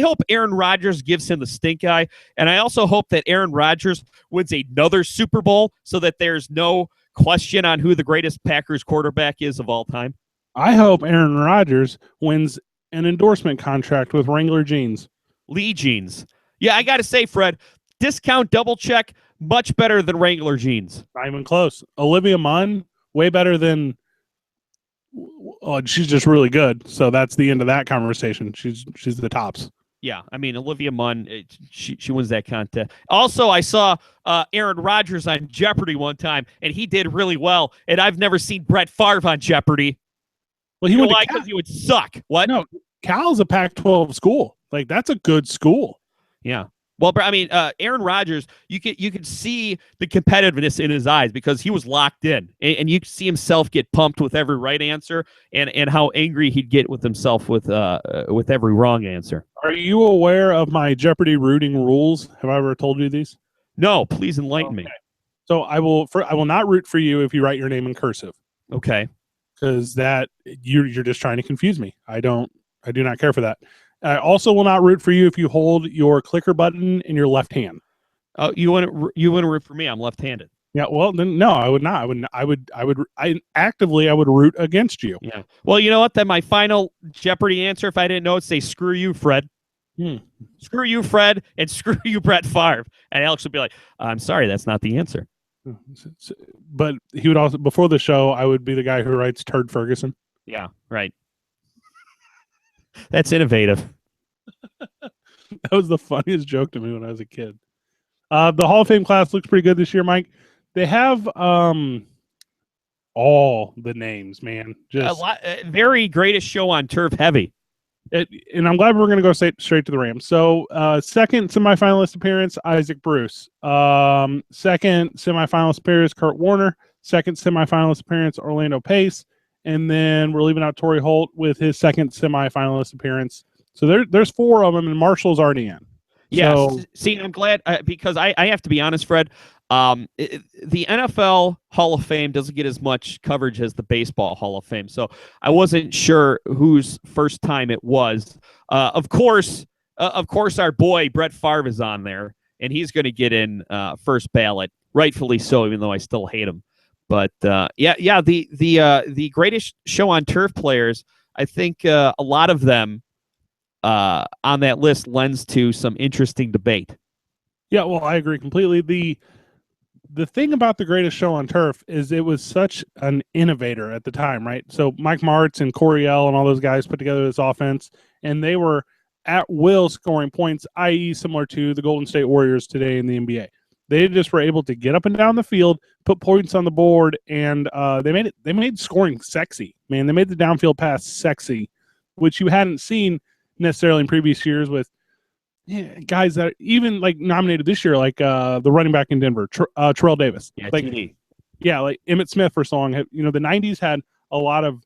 hope Aaron Rodgers gives him the stink eye, and I also hope that Aaron Rodgers wins another Super Bowl so that there's no question on who the greatest Packers quarterback is of all time. I hope Aaron Rodgers wins an endorsement contract with Wrangler jeans. Lee jeans. Yeah, I got to say, Fred, discount double check, much better than Wrangler jeans. Not even close. Olivia Munn, way better than... Oh, she's just really good. So that's the end of that conversation. She's the tops. Yeah, I mean, Olivia Munn, she wins that contest. Also, I saw Aaron Rodgers on Jeopardy one time, and he did really well. And I've never seen Brett Favre on Jeopardy. Well, he went to because he would suck. What? No, Cal's a Pac-12 school. Like, that's a good school. Yeah. Well, I mean, Aaron Rodgers, you could see the competitiveness in his eyes because he was locked in, and you could see himself get pumped with every right answer, and how angry he'd get with himself with every wrong answer. Are you aware of my Jeopardy rooting rules? Have I ever told you these? No, please enlighten me. So I will not root for you if you write your name in cursive. Okay. Because that you're just trying to confuse me. I do not care for that. I also will not root for you if you hold your clicker button in your left hand. Oh, you want to root for me? I'm left-handed. Yeah, well, then no, I would not. I would root against you. Yeah. Well, you know what? Then my final Jeopardy answer, if I didn't know it, say screw you, Fred. Screw you, Fred, and screw you, Brett Favre. And Alex would be like, I'm sorry, that's not the answer. But he would also, before the show, I would be the guy who writes Turd Ferguson. Yeah, right. That's innovative. That was the funniest joke to me when I was a kid. The Hall of Fame class looks pretty good this year, Mike. They have all the names, man. Just very greatest show on turf heavy. And I'm glad we're going to go straight to the Rams. So, second semifinalist appearance, Isaac Bruce. Second semifinalist appearance, Kurt Warner. Second semifinalist appearance, Orlando Pace. And then we're leaving out Torrey Holt with his second semifinalist appearance. So there's four of them, and Marshall's already in. Yes. So, See, I'm glad because I have to be honest, Fred. The NFL Hall of Fame doesn't get as much coverage as the Baseball Hall of Fame, so I wasn't sure whose first time it was. Of course, our boy Brett Favre is on there, and he's going to get in first ballot, rightfully so, even though I still hate him. But the greatest show on turf players, I think a lot of them on that list lends to some interesting debate. yeah, well, I agree completely. The thing about the greatest show on turf is it was such an innovator at the time, right? So Mike Martz and Coryell and all those guys put together this offense, and they were at will scoring points, i.e. similar to the Golden State Warriors today in the NBA. They just were able to get up and down the field, put points on the board, and they made scoring sexy. Man, they made the downfield pass sexy, which you hadn't seen necessarily in previous years with guys that even like nominated this year, like the running back in Denver, Terrell Davis. Yeah, like TD. like Emmitt Smith for so long. You know, the 90s had a lot of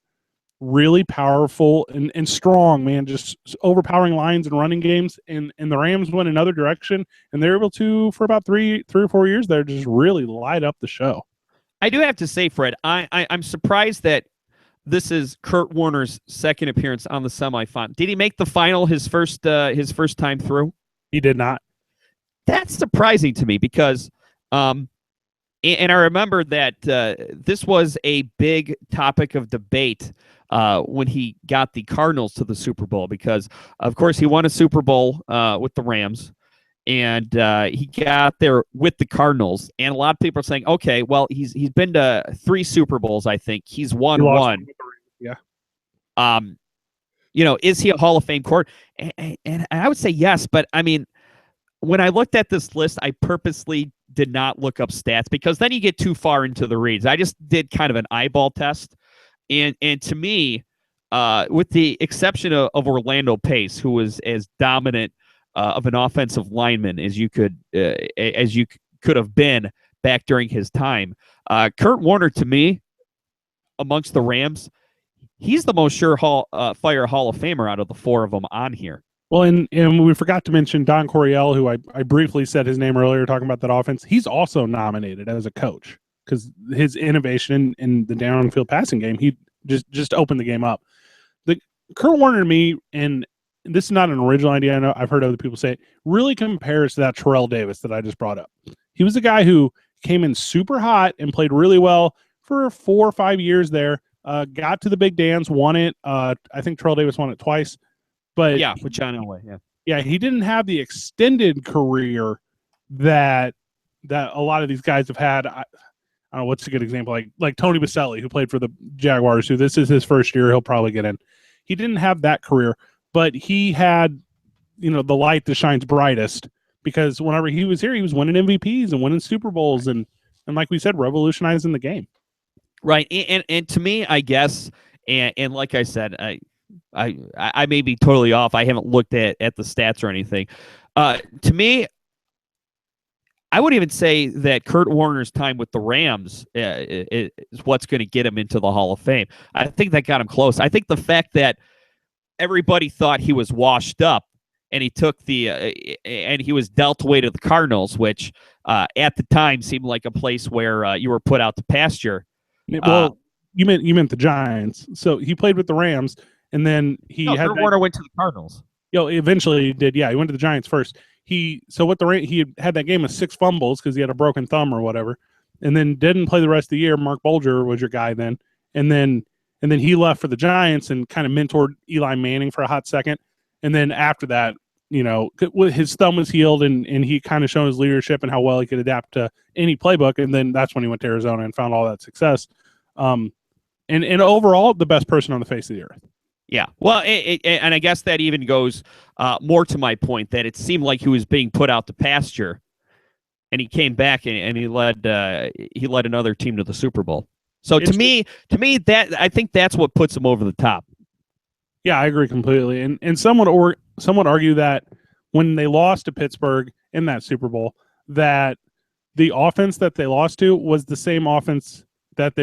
really powerful and strong, man, just overpowering lines and running games, and the Rams went another direction, and they're able to, for about three or 4 years there, just really light up the show. I do have to say, Fred, I'm surprised that this is Kurt Warner's second appearance on the semifinal. Did he make the final his first time through? He did not. That's surprising to me because, and I remember that this was a big topic of debate when he got the Cardinals to the Super Bowl because, of course, he won a Super Bowl with the Rams. And he got there with the Cardinals, and a lot of people are saying, "Okay, well, he's been to 3 Super Bowls. I think he's won one." Yeah. Is he a Hall of Fame court? And I would say yes, but I mean, when I looked at this list, I purposely did not look up stats because then you get too far into the reads. I just did kind of an eyeball test, and to me, with the exception of Orlando Pace, who was as dominant of an offensive lineman as you could have been back during his time. Kurt Warner, to me, amongst the Rams, he's the most surefire Hall of Famer out of the 4 of them on here. Well, and we forgot to mention Don Coryell, who I briefly said his name earlier talking about that offense. He's also nominated as a coach because his innovation in the downfield passing game, he just opened the game up. The Kurt Warner to me, and this is not an original idea, I know I've heard other people say it, really compares to that Terrell Davis that I just brought up. He was a guy who came in super hot and played really well for 4 or 5 years there, got to the big dance, won it. I think Terrell Davis won it twice. But yeah, with John Elway, yeah. Yeah, he didn't have the extended career that a lot of these guys have had. I don't know, what's a good example? Like Tony Baselli, who played for the Jaguars, who this is his first year, he'll probably get in. He didn't have that career. But he had, the light that shines brightest because whenever he was here, he was winning MVPs and winning Super Bowls and like we said, revolutionizing the game. Right, and to me, I guess, and like I said, I may be totally off. I haven't looked at the stats or anything. To me, I would even say that Kurt Warner's time with the Rams is what's going to get him into the Hall of Fame. I think that got him close. I think the fact that everybody thought he was washed up, and he took and he was dealt away to the Cardinals, which at the time seemed like a place where you were put out to pasture. Well, you meant the Giants. So he played with the Rams, and then Kurt Warner went to the Cardinals. Eventually he did. Yeah, he went to the Giants first. He had that game of 6 fumbles because he had a broken thumb or whatever, and then didn't play the rest of the year. Mark Bulger was your guy then, and then he left for the Giants and kind of mentored Eli Manning for a hot second. And then after that, his thumb was healed and he kind of shown his leadership and how well he could adapt to any playbook. And then that's when he went to Arizona and found all that success. And overall, the best person on the face of the earth. Yeah. Well, and I guess that even goes more to my point that it seemed like he was being put out to pasture, and he came back and he led another team to the Super Bowl. So to me, that I think that's what puts him over the top. Yeah, I agree completely. And some would argue that when they lost to Pittsburgh in that Super Bowl, that the offense that they lost to was the same offense that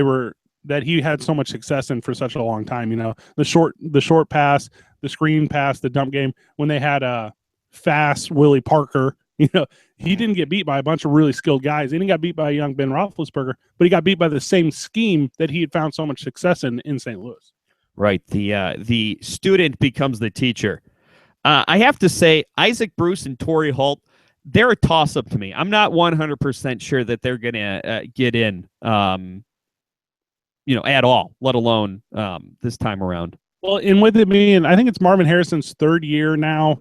he had so much success in for such a long time. The short pass, the screen pass, the dump game. When they had fast Willie Parker. He didn't get beat by a bunch of really skilled guys. He didn't get beat by a young Ben Roethlisberger, but he got beat by the same scheme that he had found so much success in St. Louis. Right. The student becomes the teacher. I have to say, Isaac Bruce and Torrey Holt, they're a toss-up to me. I'm not 100% sure that they're going to get in, at all, let alone this time around. Well, and with it being, I think it's Marvin Harrison's third year now.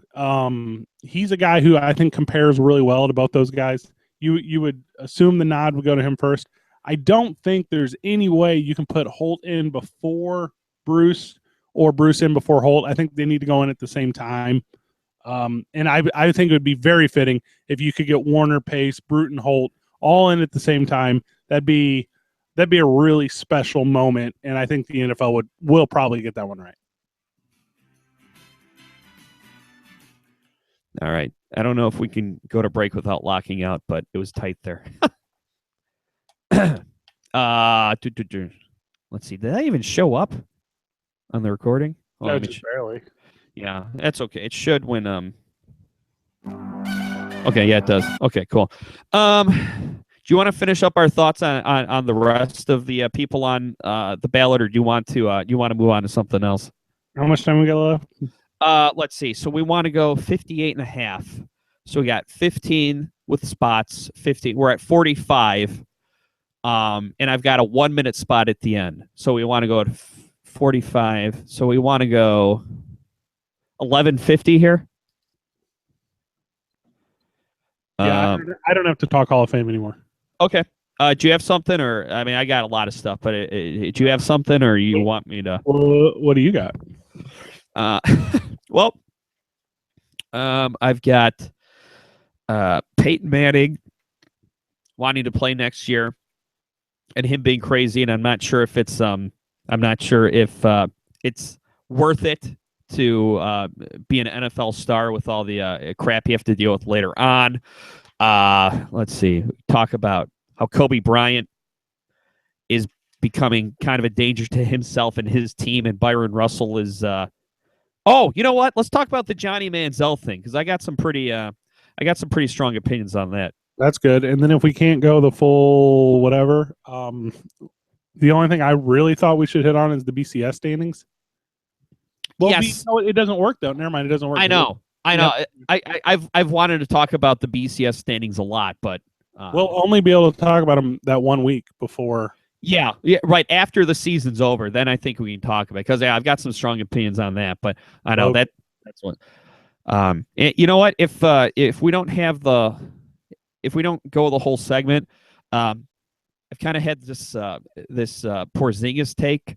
He's a guy who I think compares really well to both those guys. You would assume the nod would go to him first. I don't think there's any way you can put Holt in before Bruce or Bruce in before Holt. I think they need to go in at the same time. And I think it would be very fitting if you could get Warner, Pace, Bruton, Holt all in at the same time. That'd be a really special moment, and I think the NFL will probably get that one right. All right. I don't know if we can go to break without locking out, but it was tight there. Let's see. Did I even show up on the recording? No, just barely. Yeah, that's okay. It should when Okay, yeah, it does. Okay, cool. Do you want to finish up our thoughts on the rest of the people on the ballot, or do you want to move on to something else? How much time we got left? Let's see. So we want to go 58.5. So we got 15 with spots. 15. We're at 45. And I've got a 1 minute spot at the end. So we want to go at 45. So we want to go 11:50 here. Yeah, I don't have to talk Hall of Fame anymore. Okay. Do you have something, or I mean, I got a lot of stuff, but do you have something, or you want me to? What do you got? Well, I've got Peyton Manning wanting to play next year, and him being crazy, and I'm not sure if it's it's worth it to be an NFL star with all the crap you have to deal with later on. Let's see. Talk about how Kobe Bryant is becoming kind of a danger to himself and his team, and Byron Russell is. Oh, you know what? Let's talk about the Johnny Manziel thing, because I got some pretty strong opinions on that. That's good. And then if we can't go the full whatever, the only thing I really thought we should hit on is the BCS standings. Well, yes. It doesn't work though. Never mind, it doesn't work. I know. I've wanted to talk about the BCS standings a lot, but we'll only be able to talk about them that 1 week before. Yeah, right after the season's over. Then I think we can talk about it, because I've got some strong opinions on that. But I know that's what. You know what? If we don't go the whole segment, I've kind of had this Porzingis take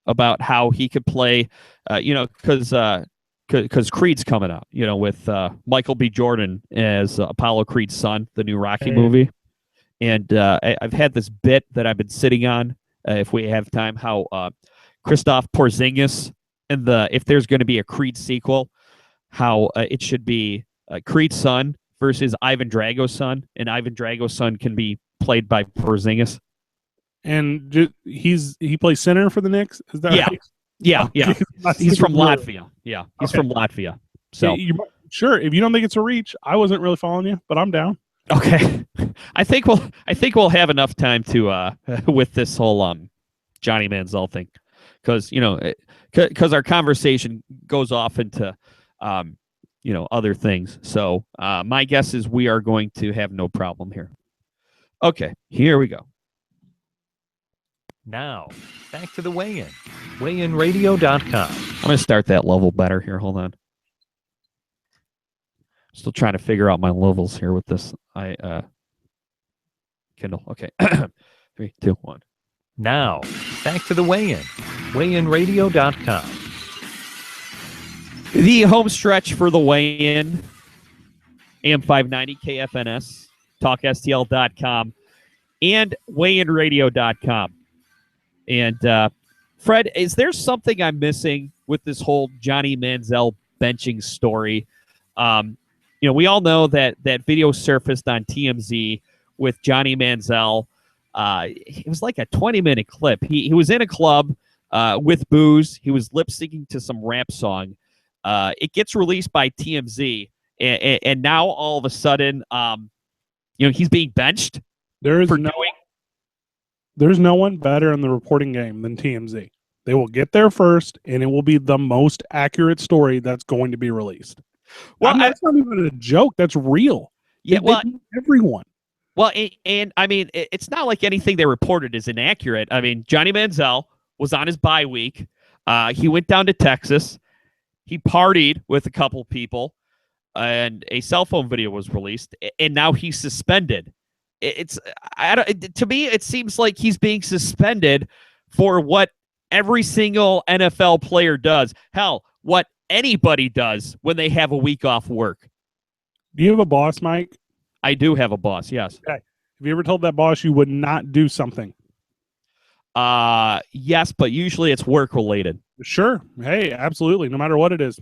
about how he could play, because Creed's coming out, with Michael B. Jordan as Apollo Creed's son, the new Rocky movie. And I've had this bit that I've been sitting on, if we have time, how Christoph Porzingis and if there's going to be a Creed sequel, how it should be Creed's son versus Ivan Drago's son, and Ivan Drago's son can be played by Porzingis. And he plays center for the Knicks? Is that right? Yeah. He's from Latvia. Yeah, he's from Latvia. So sure, if you don't think it's a reach, I wasn't really following you, but I'm down. Okay, I think we'll have enough time to with this whole Johnny Manziel thing, because our conversation goes off into other things. So my guess is we are going to have no problem here. Okay, here we go. Now, back to the weigh-in. WeighInRadio.com. I'm going to start that level better here. Hold on. Still trying to figure out my levels here with this. Kindle. Okay. 3, 2, 1. Now, back to the weigh-in. WeighInRadio.com. The home stretch for the weigh-in. AM 590 KFNS, TalkSTL.com, and WeighInRadio.com. And Fred, is there something I'm missing with this whole Johnny Manziel benching story? We all know that video surfaced on TMZ with Johnny Manziel. It was like a 20-minute clip. He was in a club with booze. He was lip syncing to some rap song. It gets released by TMZ, and now all of a sudden, he's being benched. There's no one better in the reporting game than TMZ. They will get there first, and it will be the most accurate story that's going to be released. Well, that's not even a joke. That's real. Yeah, everyone. Well, and I mean, it's not like anything they reported is inaccurate. I mean, Johnny Manziel was on his bye week. He went down to Texas. He partied with a couple people, and a cell phone video was released, and now he's suspended. To me, it seems like he's being suspended for what every single NFL player does. Hell, what anybody does when they have a week off work. Do you have a boss, Mike? I do have a boss, yes. Okay. Have you ever told that boss you would not do something? Yes, but usually it's work related. Sure. Hey, absolutely. No matter what it is.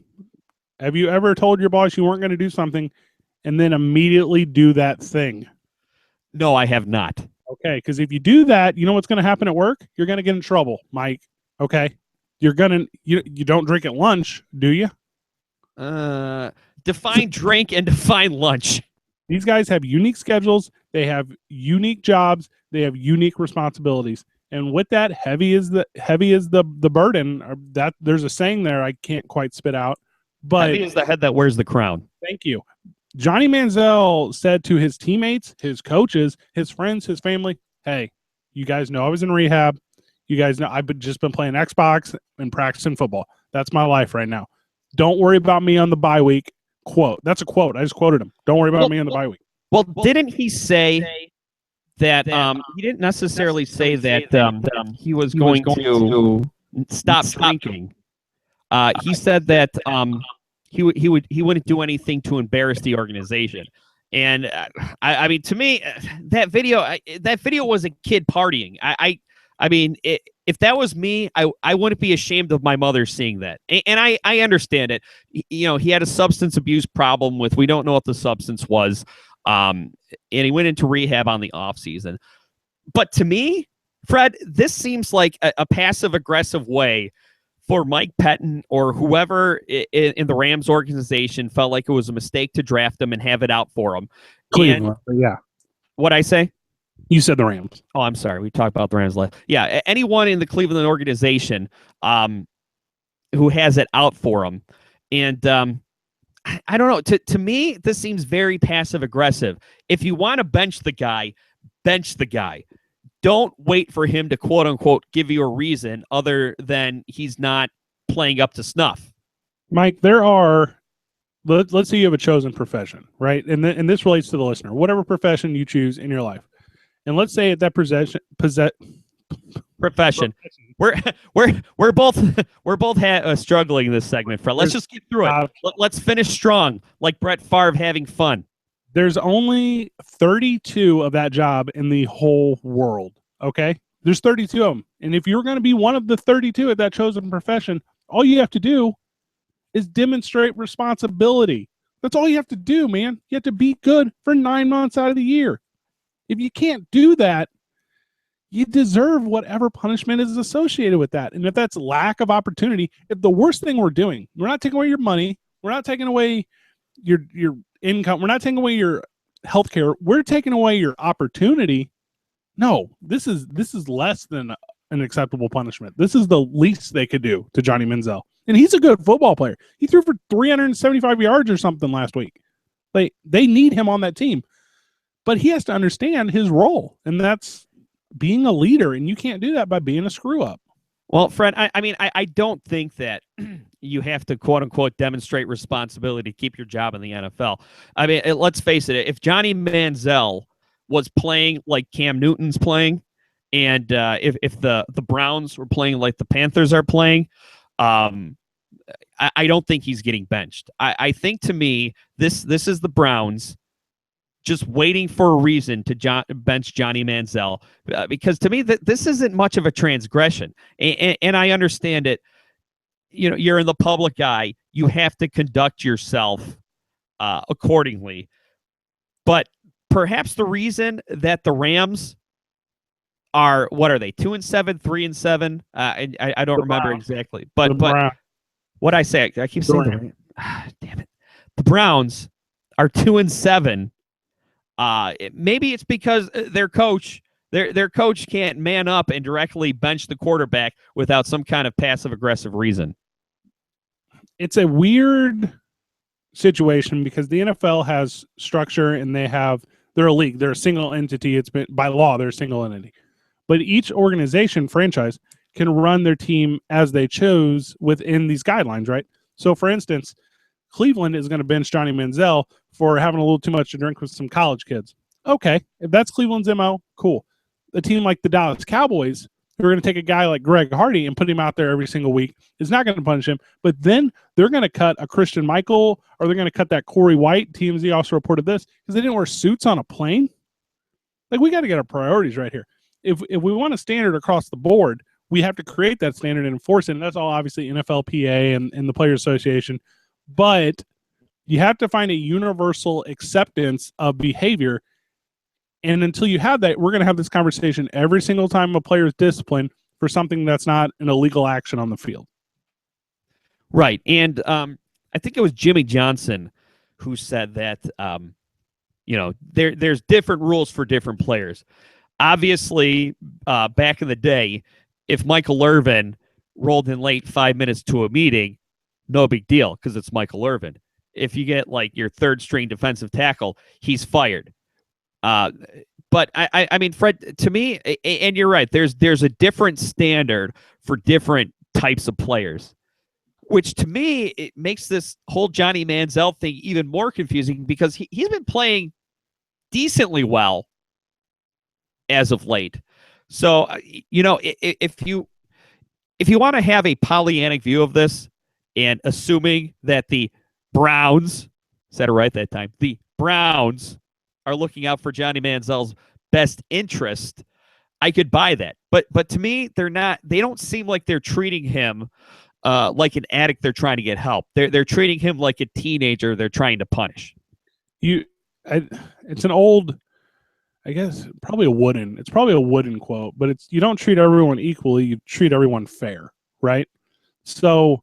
Have you ever told your boss you weren't going to do something and then immediately do that thing? No, I have not. Okay, because if you do that, you know what's going to happen at work? You're going to get in trouble, Mike. Okay? You don't drink at lunch, do you? Define drink and define lunch. These guys have unique schedules. They have unique jobs. They have unique responsibilities. And with that, heavy is the burden. That there's a saying there I can't quite spit out. But heavy is the head that wears the crown. Thank you. Johnny Manziel said to his teammates, his coaches, his friends, his family, "Hey, you guys know I was in rehab. You guys know I've just been playing Xbox and practicing football. That's my life right now. Don't worry about me on the bye week." Quote. That's a quote. I just quoted him. Don't worry about me on the bye week. Well, didn't he say that he didn't necessarily say that he was going to stop drinking? He said that he wouldn't do anything to embarrass the organization. And I mean, to me, that video was a kid partying. I mean, if that was me, I wouldn't be ashamed of my mother seeing that. And I understand it. He had a substance abuse problem with, we don't know what the substance was. And he went into rehab on the off season. But to me, Fred, this seems like a passive aggressive way for Mike Pettin or whoever in the Rams organization felt like it was a mistake to draft him and have it out for him. Cleveland, yeah. What'd I say? You said the Rams. Oh, I'm sorry. We talked about the Rams last. Yeah, anyone in the Cleveland organization who has it out for him. And I don't know. To me, this seems very passive aggressive. If you want to bench the guy, bench the guy. Don't wait for him to quote unquote give you a reason other than he's not playing up to snuff. Mike, let's say you have a chosen profession, right? And this relates to the listener. Whatever profession you choose in your life. And let's say at that profession. We're both struggling in this segment, Fred. Let's just get through it. Let's finish strong, like Brett Favre having fun. There's only 32 of that job in the whole world, okay? There's 32 of them. And if you're going to be one of the 32 at that chosen profession, all you have to do is demonstrate responsibility. That's all you have to do, man. You have to be good for 9 months out of the year. If you can't do that, you deserve whatever punishment is associated with that. And if that's lack of opportunity, if the worst thing we're doing, we're not taking away your money, we're not taking away your income, we're not taking away your health care, we're taking away your opportunity. No, this is less than an acceptable punishment. This is the least they could do to Johnny Manziel. And he's a good football player. He threw for 375 yards or something last week. They need him on that team. But he has to understand his role, and that's being a leader, and you can't do that by being a screw-up. Well, Fred, I don't think that you have to, quote-unquote, demonstrate responsibility to keep your job in the NFL. I mean, let's face it. If Johnny Manziel was playing like Cam Newton's playing, and if the Browns were playing like the Panthers are playing, I don't think he's getting benched. I think, to me, this is the Browns just waiting for a reason to bench Johnny Manziel, because to me this isn't much of a transgression, and I understand it. You know, you're in the public eye, you have to conduct yourself accordingly. But perhaps the reason that the Rams are, what are they, 2-7, 3-7? I don't remember exactly, but what I say, I keep saying Durant. damn it. The Browns are 2-7. Maybe it's because their coach can't man up and directly bench the quarterback without some kind of passive aggressive reason. It's a weird situation because the NFL has structure and they're a league. They're a single entity. It's been by law, they're a single entity. But each organization, franchise, can run their team as they chose within these guidelines, right? So, for instance, Cleveland is going to bench Johnny Manziel for having a little too much to drink with some college kids. Okay, if that's Cleveland's MO, cool. A team like the Dallas Cowboys, who are going to take a guy like Greg Hardy and put him out there every single week, is not going to punish him. But then they're going to cut a Christian Michael, or they're going to cut that Corey White. TMZ also reported this because they didn't wear suits on a plane. Like, we got to get our priorities right here. If we want a standard across the board, we have to create that standard and enforce it. And that's all obviously NFLPA and the Players Association. But you have to find a universal acceptance of behavior. And until you have that, we're going to have this conversation every single time a player is disciplined for something that's not an illegal action on the field. Right. And I think it was Jimmy Johnson who said that, there's different rules for different players. Obviously, back in the day, if Michael Irvin rolled in late 5 minutes to a meeting, no big deal because it's Michael Irvin. If you get like your third string defensive tackle, he's fired. But I mean, Fred, to me, and you're right, there's a different standard for different types of players, which to me, it makes this whole Johnny Manziel thing even more confusing because he's been playing decently well as of late. So, if you want to have a Pollyannic view of this and assuming that the Browns, said it right that time, the Browns are looking out for Johnny Manziel's best interest, I could buy that. But to me, they're not. They don't seem like they're treating him like an addict they're trying to get help. They're treating him like a teenager they're trying to punish. It's an old, I guess, probably a wooden quote, but you don't treat everyone equally, you treat everyone fair, right? So,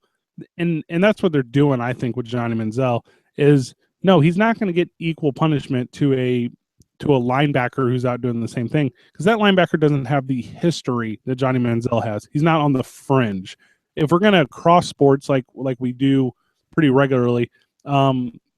and that's what they're doing, I think, with Johnny Manziel is, no, he's not going to get equal punishment to a linebacker who's out doing the same thing because that linebacker doesn't have the history that Johnny Manziel has. He's not on the fringe. If we're going to cross sports like we do pretty regularly,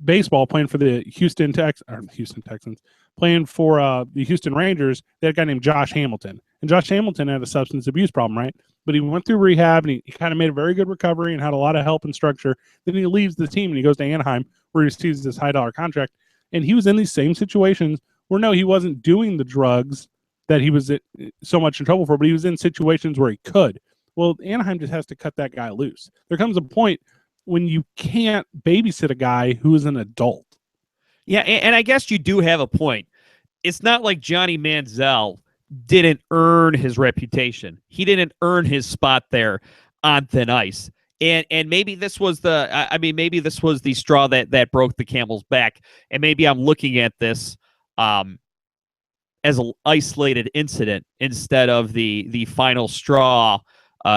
baseball, playing for the Houston Texans, playing for the Houston Rangers, they had a guy named Josh Hamilton. And Josh Hamilton had a substance abuse problem, right? But he went through rehab and he kind of made a very good recovery and had a lot of help and structure. Then he leaves the team and he goes to Anaheim where he receives this high-dollar contract. And he was in these same situations where, no, he wasn't doing the drugs that he was so much in trouble for, but he was in situations where he could. Well, Anaheim just has to cut that guy loose. There comes a point when you can't babysit a guy who is an adult. Yeah, and I guess you do have a point. It's not like Johnny Manziel didn't earn his reputation. He didn't earn his spot there on thin ice. And maybe this was the straw that broke the camel's back. And maybe I'm looking at this as an isolated incident instead of the final straw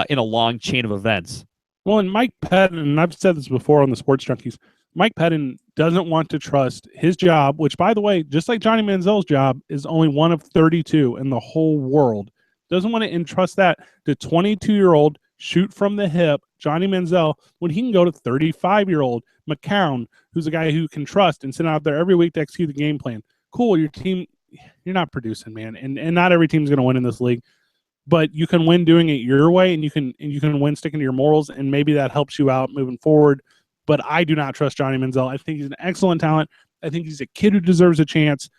in a long chain of events. Well, and Mike Pettin, and I've said this before on the Sports Junkies, Mike Pettin doesn't want to trust his job, which, by the way, just like Johnny Manziel's job, is only one of 32 in the whole world. Doesn't want to entrust that to 22-year-old shoot from the hip Johnny Manziel when he can go to 35-year-old McCown, who's a guy who can trust and sit out there every week to execute the game plan. Cool, your team, you're not producing, man, and not every team's going to win in this league. But you can win doing it your way, and you can win sticking to your morals, and maybe that helps you out moving forward. But I do not trust Johnny Manziel. I think he's an excellent talent. I think he's a kid who deserves a chance.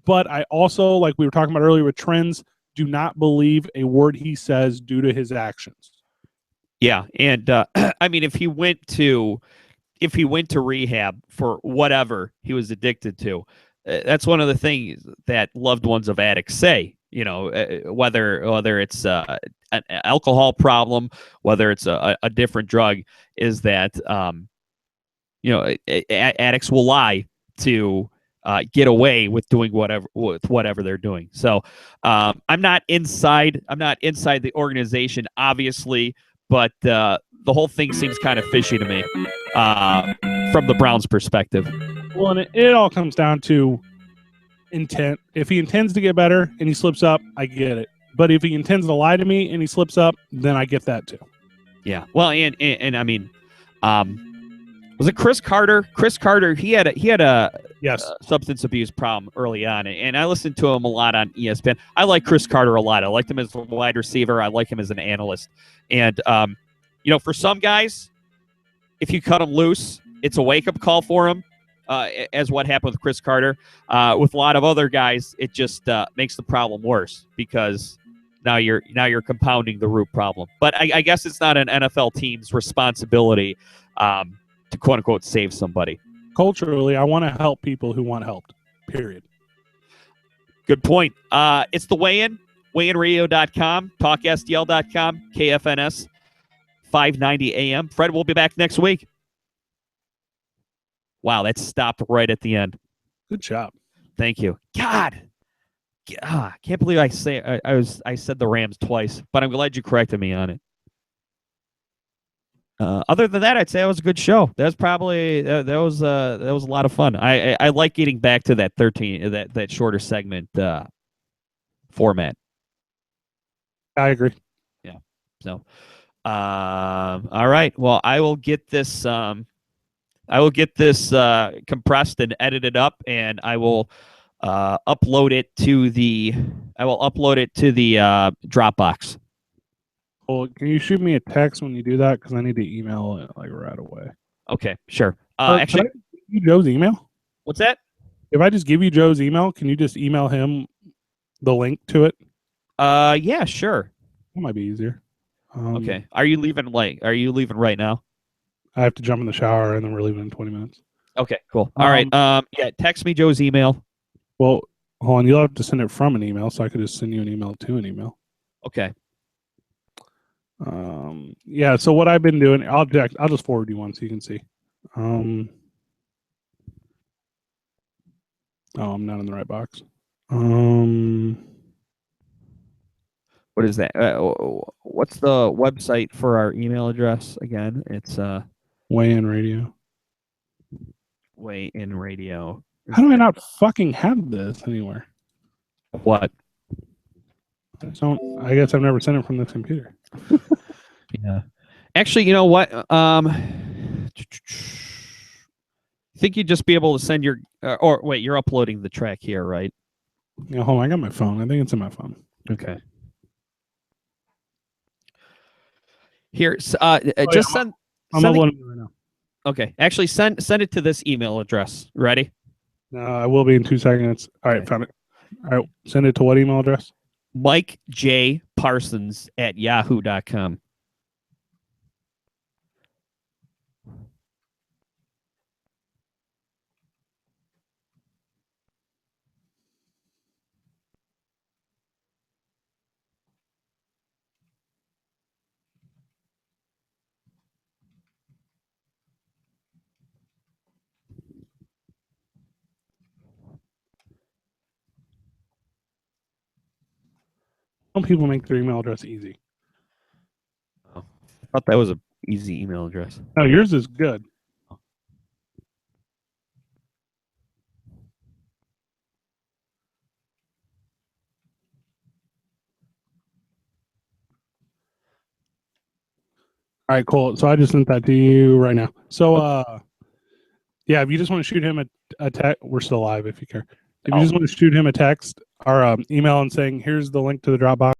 But I also, like we were talking about earlier with trends, do not believe a word he says due to his actions. Yeah, and I mean, if he went to rehab for whatever he was addicted to, that's one of the things that loved ones of addicts say. You know, whether it's an alcohol problem, whether it's a different drug, is that addicts will lie to get away with doing whatever they're doing. So I'm not inside the organization, obviously, but the the whole thing seems kind of fishy to me from the Browns' perspective. Well, and it all comes down to intent. If he intends to get better and he slips up, I get it. But if he intends to lie to me and he slips up, then I get that too. Yeah. Well, and I mean, was it Chris Carter? Chris Carter, he had a Yes. substance abuse problem early on, and I listened to him a lot on ESPN. I like Chris Carter a lot. I liked him as a wide receiver. I like him as an analyst. And for some guys, if you cut him loose, it's a wake-up call for him, as what happened with Chris Carter. With a lot of other guys, it just makes the problem worse because now you're compounding the root problem. But I guess it's not an NFL team's responsibility to quote-unquote save somebody. Culturally, I want to help people who want helped, period. Good point. It's the Weigh-In, weightinradio.com, talksdl.com, KFNS 590 AM. Fred will be back next week. Wow, that stopped right at the end. Good job. Thank you. God, can't believe I said the Rams twice, but I'm glad you corrected me on it. Other than that, I'd say it was a good show. That was probably that was a lot of fun. I like getting back to that that shorter segment format. I agree. Yeah. So, all right. Well, I will get this compressed and edited up, and I will upload it to the Dropbox. Well, can you shoot me a text when you do that? Because I need to email it like right away. Okay, sure. Actually, can I give you Joe's email? What's that? If I just give you Joe's email, can you just email him the link to it? Yeah, sure. That might be easier. Okay. Are you leaving right now? I have to jump in the shower and then we're leaving in 20 minutes. Okay, cool. All right. Yeah, text me Joe's email. Well, hold on. You'll have to send it from an email, so I could just send you an email to an email. Okay. Yeah. So what I've been doing, I'll just forward you one so you can see. Oh, I'm not in the right box. What is that? What's the website for our email address again? It's Weigh-In Radio. Weigh-In Radio. How do I not fucking have this anywhere? What? I guess I've never sent it from this computer. Yeah. Actually, you know what? Think you'd just be able to send your or wait, you're uploading the track here, right? Yeah, hold on. I got my phone. I think it's in my phone. Okay. Here, just send. I'm uploading it right now. Okay. Actually, send it to this email address. Ready? No, I will be in 2 seconds. All right, found it. All right, send it to what email address? Mike J. Parsons at yahoo.com. Some people make their email address easy. Oh, I thought that was an easy email address. No, yours is good. All right, cool. So I just sent that to you right now. So, yeah, if you just want to shoot him a text, we're still live if you care. If you just want to shoot him a text or email and saying, here's the link to the Dropbox.